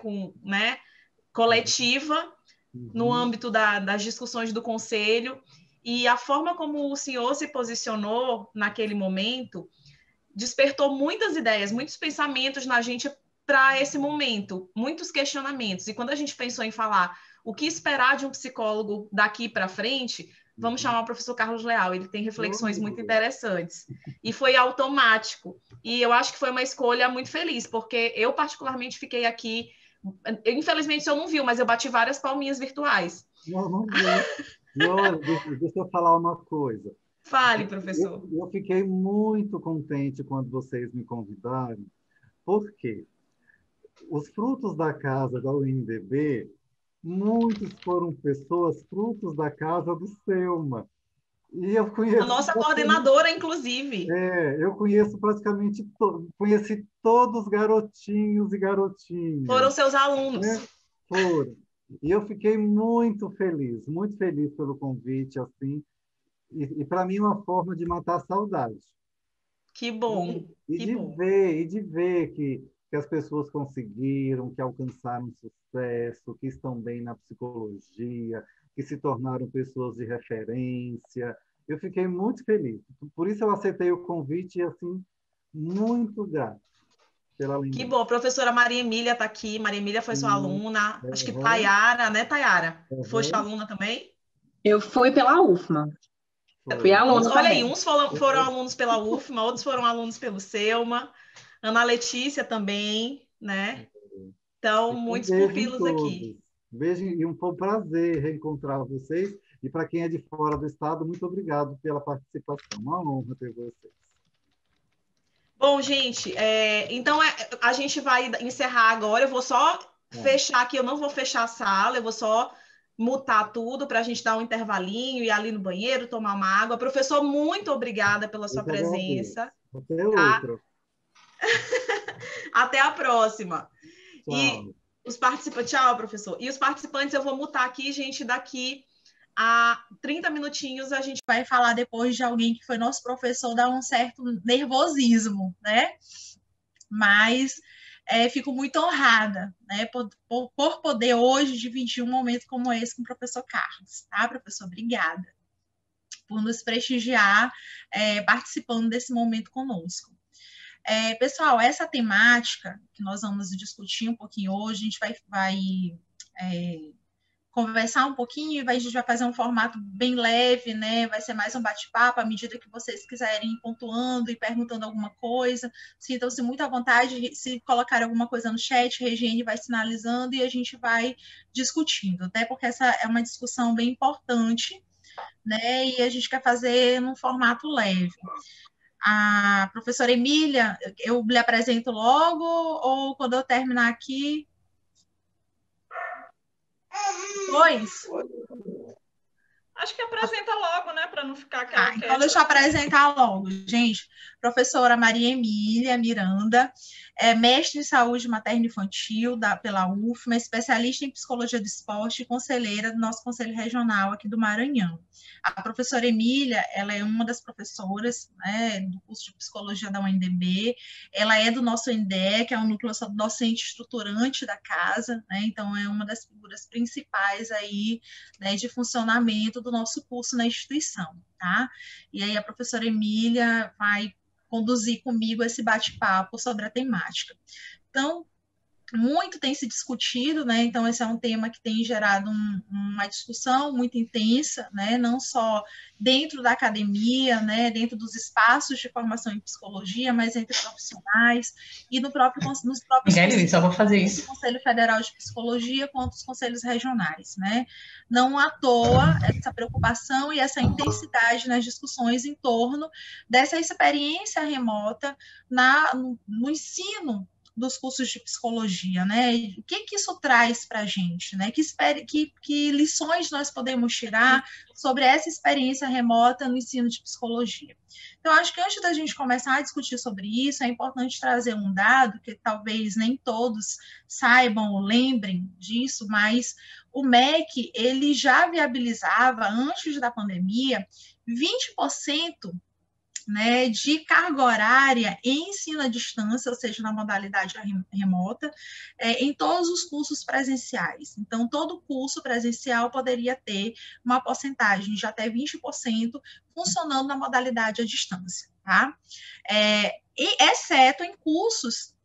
coletiva no âmbito das discussões do conselho, e a forma como o senhor se posicionou naquele momento despertou muitas ideias, muitos pensamentos na gente para esse momento, muitos questionamentos. E quando a gente pensou em falar o que esperar de um psicólogo daqui para frente, vamos chamar o professor Carlos Leal, ele tem reflexões muito interessantes. E foi automático. E eu acho que foi uma escolha muito feliz, porque eu particularmente fiquei aqui. Infelizmente, eu não viu, mas eu bati várias palminhas virtuais. Não vi. Não, deixa eu falar uma coisa. Fale, professor. Eu fiquei muito contente quando vocês me convidaram, porque os frutos da casa da UNDB, muitos foram pessoas frutos da casa do Selma. E eu conheço... A nossa coordenadora, inclusive. Eu conheço praticamente conheci todos os garotinhos e garotinhas. Foram seus alunos. Né? Foram. E eu fiquei muito feliz pelo convite, assim. E para mim, uma forma de matar a saudade. Que bom. E de ver que as pessoas conseguiram, que alcançaram sucesso, que estão bem na psicologia, que se tornaram pessoas de referência. Eu fiquei muito feliz. Por isso eu aceitei o convite e, assim, muito grato pela lembrança. Que bom. A professora Maria Emília está aqui. Maria Emília foi sua aluna. Acho que Tayara, né, Tayara? Foi sua aluna também? Eu fui pela UFMA. Fui aluna Olha também. aí, uns foram alunos pela UFMA, outros foram alunos pelo Selma. Ana Letícia também, né? Então, muitos pupilos aqui. Beijo, e foi um prazer reencontrar vocês. E para quem é de fora do estado, muito obrigado pela participação. Uma honra ter vocês. Bom, gente, então a gente vai encerrar agora. Eu vou só fechar aqui, eu não vou fechar a sala, eu vou só mutar tudo para a gente dar um intervalinho, ir ali no banheiro, tomar uma água. Professor, muito obrigada pela sua presença. Até outro. Até a próxima. Tchau. E os participantes, tchau, professor. E os participantes eu vou mutar aqui, gente, daqui a 30 minutinhos a gente vai falar depois de alguém que foi nosso professor, dá um certo nervosismo, né? Mas fico muito honrada, né, por poder hoje dividir um momento como esse com o professor Carlos, tá, professor? Obrigada por nos prestigiar participando desse momento conosco. Pessoal, essa temática que nós vamos discutir um pouquinho hoje, a gente vai conversar um pouquinho, a gente vai fazer um formato bem leve, né? Vai ser mais um bate-papo, à medida que vocês quiserem ir pontuando e perguntando alguma coisa, sintam-se muito à vontade, se colocarem alguma coisa no chat, a Regiane vai sinalizando e a gente vai discutindo, né? Porque essa é uma discussão bem importante, né? E a gente quer fazer num formato leve. A professora Emília, eu lhe apresento logo ou quando eu terminar aqui? Pois? Acho que apresenta logo, né, para não ficar aquela então deixa eu apresentar logo, gente. Professora Maria Emília Miranda, é mestre em saúde materno-infantil pela UFMA, especialista em psicologia do esporte e conselheira do nosso Conselho Regional aqui do Maranhão. A professora Emília, ela é uma das professoras, né, do curso de psicologia da UNDB, ela é do nosso NDE, que é um núcleo docente estruturante da casa, né, então é uma das figuras principais aí, né, de funcionamento do nosso curso na instituição, tá? E aí a professora Emília vai conduzir comigo esse bate-papo sobre a temática. Então, muito tem se discutido, né? Então, esse é um tema que tem gerado uma discussão muito intensa, né? Não só dentro da academia, né? Dentro dos espaços de formação em psicologia, mas entre profissionais e nos próprios Miguel, só vou fazer isso. do Conselho Federal de Psicologia quanto os conselhos regionais, né? Não à toa essa preocupação e essa intensidade nas discussões em torno dessa experiência remota no ensino dos cursos de psicologia, né? O que isso traz para a gente, né? Que lições nós podemos tirar sobre essa experiência remota no ensino de psicologia? Então, acho que antes da gente começar a discutir sobre isso, é importante trazer um dado que talvez nem todos saibam ou lembrem disso, mas o MEC, ele já viabilizava, antes da pandemia, 20%, né, de carga horária em ensino à distância, ou seja, na modalidade remota, em todos os cursos presenciais. Então, todo curso presencial poderia ter uma porcentagem de até 20% funcionando na modalidade à distância, tá? E exceto em cursos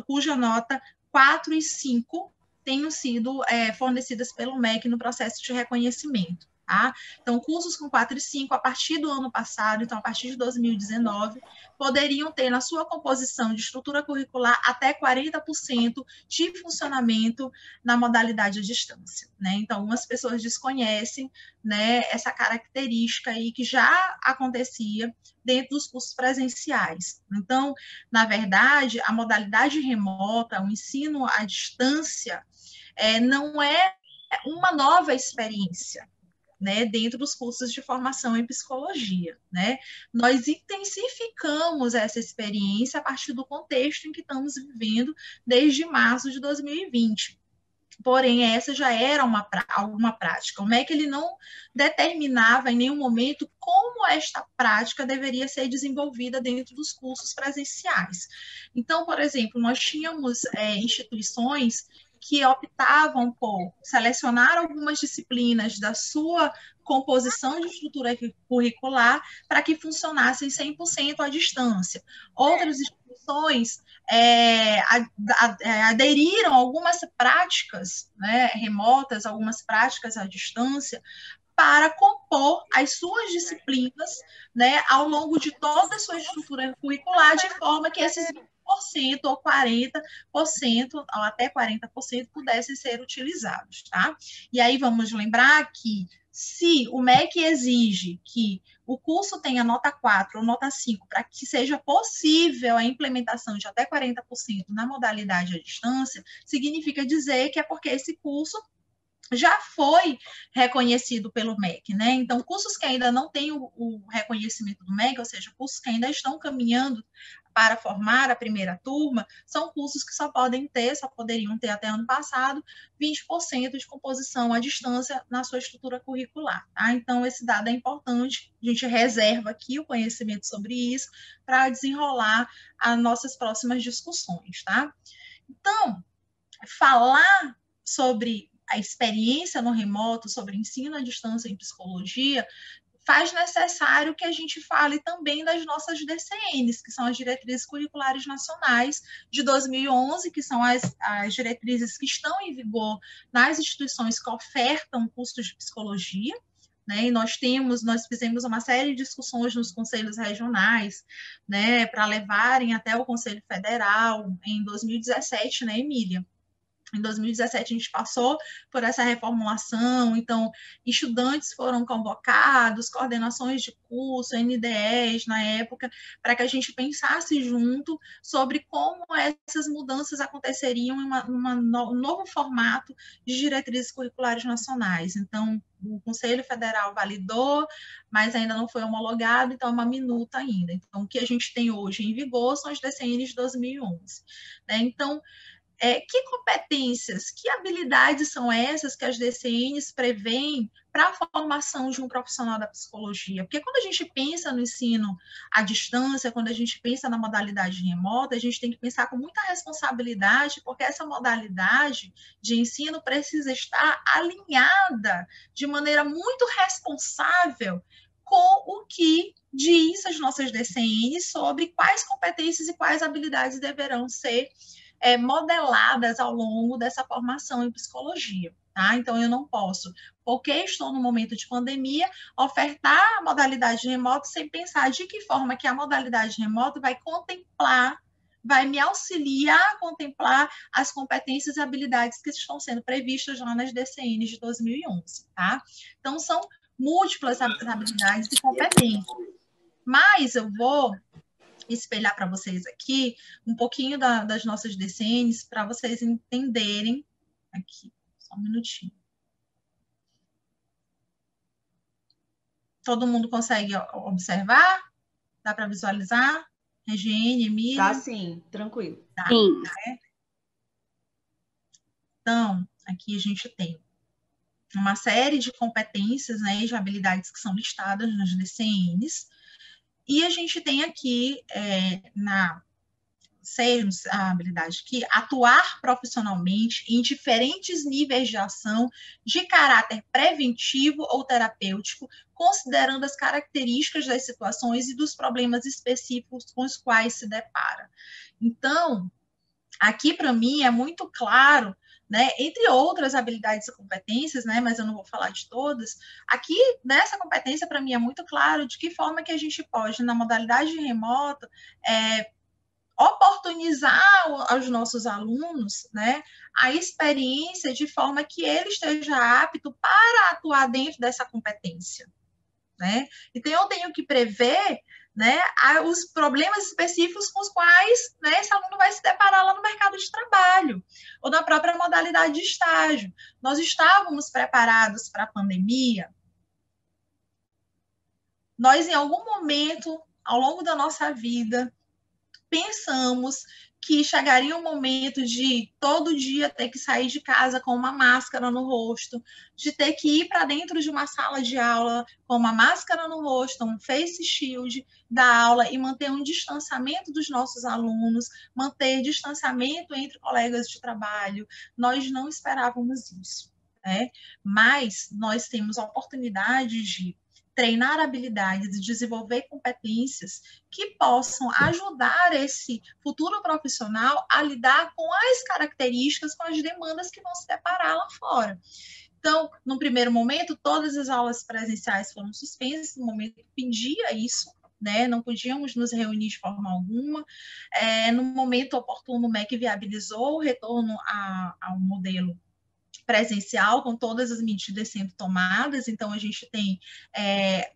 cuja nota 4 e 5 tenham sido fornecidas pelo MEC no processo de reconhecimento. Tá? Então, cursos com 4 e 5, a partir do ano passado, então, a partir de 2019, poderiam ter na sua composição de estrutura curricular até 40% de funcionamento na modalidade à distância, né? Então, algumas pessoas desconhecem, né, essa característica aí que já acontecia dentro dos cursos presenciais. Então, na verdade, a modalidade remota, o ensino à distância, não é uma nova experiência, né, dentro dos cursos de formação em psicologia, né? Nós intensificamos essa experiência a partir do contexto em que estamos vivendo desde março de 2020. Porém, essa já era alguma prática. O MEC ele não determinava em nenhum momento como esta prática deveria ser desenvolvida dentro dos cursos presenciais. Então, por exemplo, nós tínhamos instituições que optavam por selecionar algumas disciplinas da sua composição de estrutura curricular para que funcionassem 100% à distância. Outras instituições aderiram a algumas práticas, né, remotas, algumas práticas à distância, para compor as suas disciplinas, né, ao longo de toda a sua estrutura curricular, de forma que esses 20% ou 40%, ou até 40% pudessem ser utilizados, tá? E aí vamos lembrar que se o MEC exige que o curso tenha nota 4 ou nota 5 para que seja possível a implementação de até 40% na modalidade à distância, significa dizer que é porque esse curso já foi reconhecido pelo MEC, né? Então, cursos que ainda não têm o reconhecimento do MEC, ou seja, cursos que ainda estão caminhando para formar a primeira turma, são cursos que só poderiam ter até ano passado, 20% de composição à distância na sua estrutura curricular, tá? Então, esse dado é importante, a gente reserva aqui o conhecimento sobre isso para desenrolar as nossas próximas discussões, tá? Então, falar sobre a experiência no remoto, sobre ensino à distância em psicologia, faz necessário que a gente fale também das nossas DCNs, que são as Diretrizes Curriculares Nacionais de 2011, que são as diretrizes que estão em vigor nas instituições que ofertam cursos de psicologia, né? E nós fizemos uma série de discussões nos conselhos regionais, né, para levarem até o Conselho Federal em 2017, né, Emília? Em 2017, a gente passou por essa reformulação, então, estudantes foram convocados, coordenações de curso, NDEs na época, para que a gente pensasse junto sobre como essas mudanças aconteceriam em um novo formato de diretrizes curriculares nacionais. Então, o Conselho Federal validou, mas ainda não foi homologado, então é uma minuta ainda. Então, o que a gente tem hoje em vigor são os DCNs de 2011. Né? Então, que competências, que habilidades são essas que as DCNs prevêem para a formação de um profissional da psicologia? Porque quando a gente pensa no ensino à distância, quando a gente pensa na modalidade remota, a gente tem que pensar com muita responsabilidade, porque essa modalidade de ensino precisa estar alinhada de maneira muito responsável com o que diz as nossas DCNs sobre quais competências e quais habilidades deverão ser modeladas ao longo dessa formação em psicologia. Tá? Então, eu não posso, porque estou no momento de pandemia, ofertar a modalidade remota sem pensar de que forma que a modalidade remota vai contemplar, vai me auxiliar a contemplar as competências e habilidades que estão sendo previstas lá nas DCNs de 2011. Tá? Então, são múltiplas habilidades e competências. Mas eu vou espelhar para vocês aqui um pouquinho das nossas DCNs para vocês entenderem. Aqui, só um minutinho. Todo mundo consegue observar? Dá para visualizar? Regiane, Emília? Tá sim, tranquilo. Tá, Sim. né? Então, aqui a gente tem uma série de competências, né, de habilidades que são listadas nas DCNs, e a gente tem aqui a habilidade que atuar profissionalmente em diferentes níveis de ação de caráter preventivo ou terapêutico, considerando as características das situações e dos problemas específicos com os quais se depara. Então, aqui para mim é muito claro, né, entre outras habilidades e competências, né, mas eu não vou falar de todas, aqui nessa competência para mim é muito claro de que forma que a gente pode, na modalidade remota, oportunizar aos nossos alunos, né, a experiência de forma que ele esteja apto para atuar dentro dessa competência. Né? Então, eu tenho que prever, né, os problemas específicos com os quais, né, esse aluno vai se deparar lá no mercado de trabalho, ou na própria modalidade de estágio. Nós estávamos preparados para a pandemia? Nós, em algum momento, ao longo da nossa vida, pensamos que chegaria um momento de todo dia ter que sair de casa com uma máscara no rosto, de ter que ir para dentro de uma sala de aula com uma máscara no rosto, um face shield da aula e manter um distanciamento dos nossos alunos, manter distanciamento entre colegas de trabalho. Nós não esperávamos isso, né? Mas nós temos a oportunidade de treinar habilidades e desenvolver competências que possam ajudar esse futuro profissional a lidar com as características, com as demandas que vão se deparar lá fora. Então, no primeiro momento, todas as aulas presenciais foram suspensas, no momento que pedia isso, né? Não podíamos nos reunir de forma alguma. No momento oportuno, o MEC viabilizou o retorno ao modelo presencial, com todas as medidas sendo tomadas. Então, a gente tem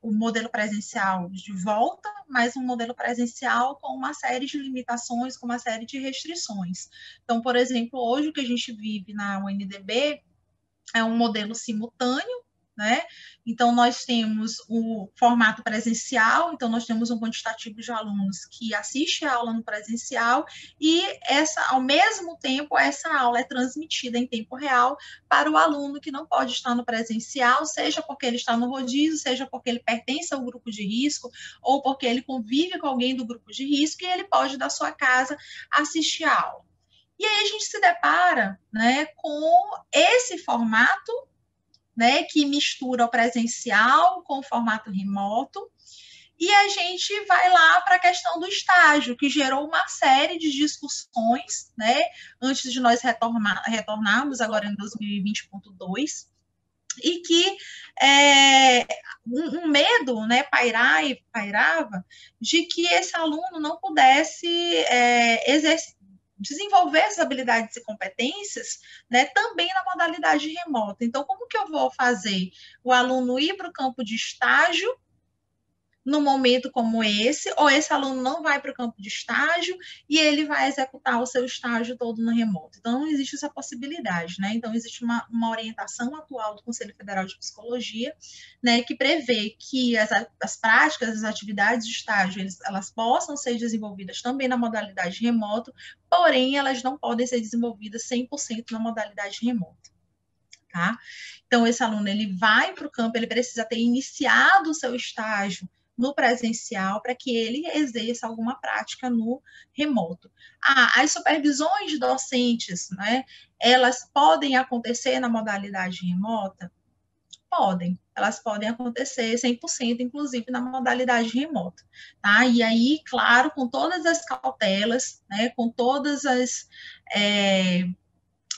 o modelo presencial de volta, mas um modelo presencial com uma série de limitações, com uma série de restrições. Então, por exemplo, hoje o que a gente vive na UNDB é um modelo simultâneo, né? Então, nós temos o formato presencial, então nós temos um quantitativo de alunos que assiste a aula no presencial e ao mesmo tempo, essa aula é transmitida em tempo real para o aluno que não pode estar no presencial, seja porque ele está no rodízio, seja porque ele pertence ao grupo de risco, ou porque ele convive com alguém do grupo de risco e ele pode, da sua casa, assistir a aula. E aí a gente se depara, né, com esse formato, né, que mistura o presencial com o formato remoto, e a gente vai lá para a questão do estágio, que gerou uma série de discussões, né, antes de nós retornarmos agora em 2020.2, e que um medo, né, pairava de que esse aluno não pudesse desenvolver essas habilidades e competências, né, também na modalidade remota. Então, como que eu vou fazer o aluno ir para o campo de estágio num momento como esse, ou esse aluno não vai para o campo de estágio e ele vai executar o seu estágio todo no remoto. Então, não existe essa possibilidade, né? Então, existe uma orientação atual do Conselho Federal de Psicologia, né, que prevê que as práticas, as atividades de estágio, elas possam ser desenvolvidas também na modalidade remoto, porém, elas não podem ser desenvolvidas 100% na modalidade remota. Tá? Então, esse aluno, ele vai para o campo, ele precisa ter iniciado o seu estágio no presencial para que ele exerça alguma prática no remoto. As supervisões docentes, né, elas podem acontecer na modalidade remota? Podem, elas podem acontecer 100%, inclusive na modalidade remota, tá? E aí, claro, com todas as cautelas, né, com todas as...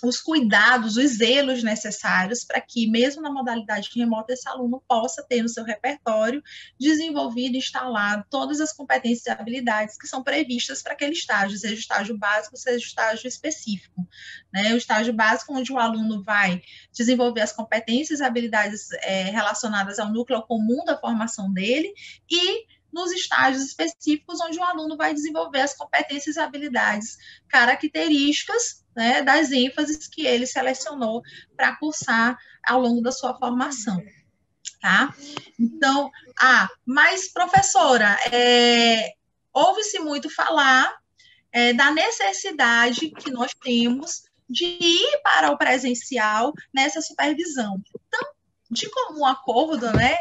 os cuidados, os zelos necessários para que, mesmo na modalidade remota, esse aluno possa ter no seu repertório desenvolvido e instalado todas as competências e habilidades que são previstas para aquele estágio, seja o estágio básico, seja o estágio específico. Né? O estágio básico, onde o aluno vai desenvolver as competências e habilidades relacionadas ao núcleo comum da formação dele, e nos estágios específicos, onde o aluno vai desenvolver as competências e habilidades características, né, das ênfases que ele selecionou para cursar ao longo da sua formação. Tá? Então, mas, professora, ouve-se muito falar da necessidade que nós temos de ir para o presencial nessa supervisão. Então, de comum acordo, né,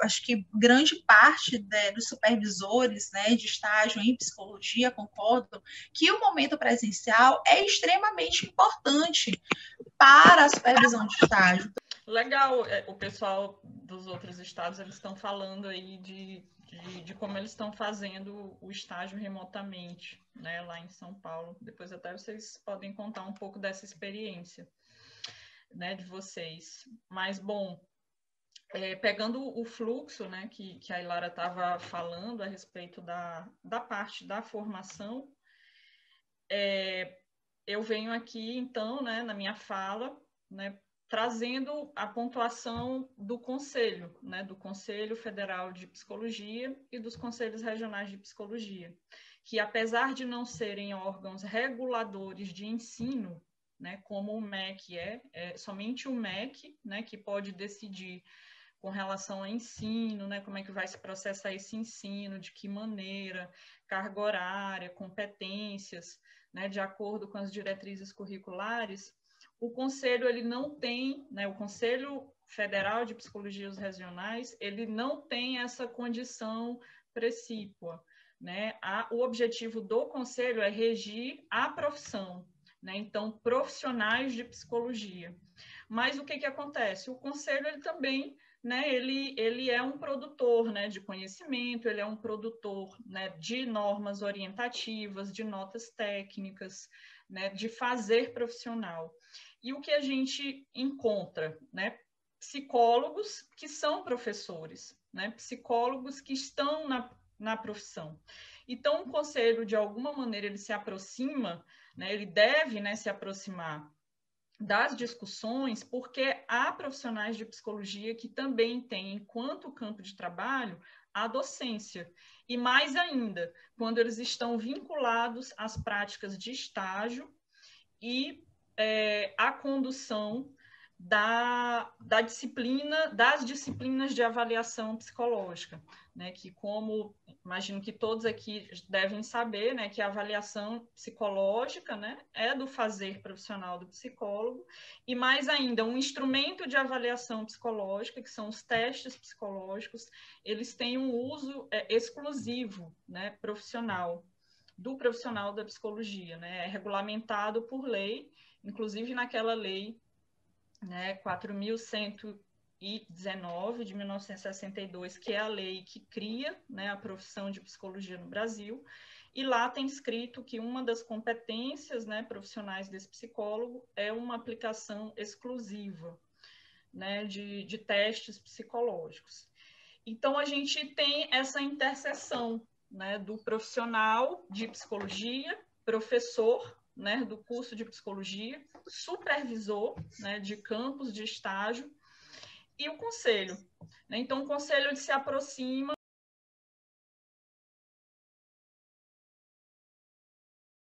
acho que grande parte dos supervisores, né, de estágio em psicologia concordam que o momento presencial é extremamente importante para a supervisão de estágio. Legal, o pessoal dos outros estados, eles estão falando aí de como eles estão fazendo o estágio remotamente, né, lá em São Paulo. Depois até vocês podem contar um pouco dessa experiência, né, de vocês. Mas, bom, pegando o fluxo, né, que a Ilara estava falando a respeito da parte da formação, eu venho aqui, então, né, na minha fala, né, trazendo a pontuação do Conselho, né, do Conselho Federal de Psicologia e dos Conselhos Regionais de Psicologia, que, apesar de não serem órgãos reguladores de ensino, né, como o MEC somente o MEC, né, que pode decidir com relação ao ensino, né, como é que vai se processar esse ensino, de que maneira, carga horária, competências, né, de acordo com as diretrizes curriculares. O Conselho, ele não tem, né, o Conselho Federal de Psicologia Regionais, ele não tem essa condição precípua, né? O objetivo do Conselho é regir a profissão, né? Então, profissionais de psicologia. Mas o que acontece? O Conselho, ele também, né, ele é um produtor, né, de conhecimento, ele é um produtor, né, de normas orientativas, de notas técnicas, né, de fazer profissional. E o que a gente encontra, né? Psicólogos que são professores, né? Psicólogos que estão na profissão. Então, o Conselho, de alguma maneira, ele se aproxima, né? Ele deve, né, se aproximar das discussões, porque há profissionais de psicologia que também têm, enquanto campo de trabalho, a docência. E mais ainda, quando eles estão vinculados às práticas de estágio e a condução das disciplinas de avaliação psicológica, né? Que, como imagino que todos aqui devem saber, né, que a avaliação psicológica, né, é do fazer profissional do psicólogo, e mais ainda, um instrumento de avaliação psicológica, que são os testes psicológicos, eles têm um uso exclusivo, né, profissional, do profissional da psicologia, né? É regulamentado por lei, inclusive naquela lei, né, 4.119 de 1962, que é a lei que cria, né, a profissão de psicologia no Brasil, e lá tem escrito que uma das competências, né, profissionais desse psicólogo é uma aplicação exclusiva, né, de testes psicológicos. Então, a gente tem essa interseção, né, do profissional de psicologia, professor, né, do curso de psicologia, supervisor, né, de campus, de estágio, e o conselho. Então, o conselho ele se aproxima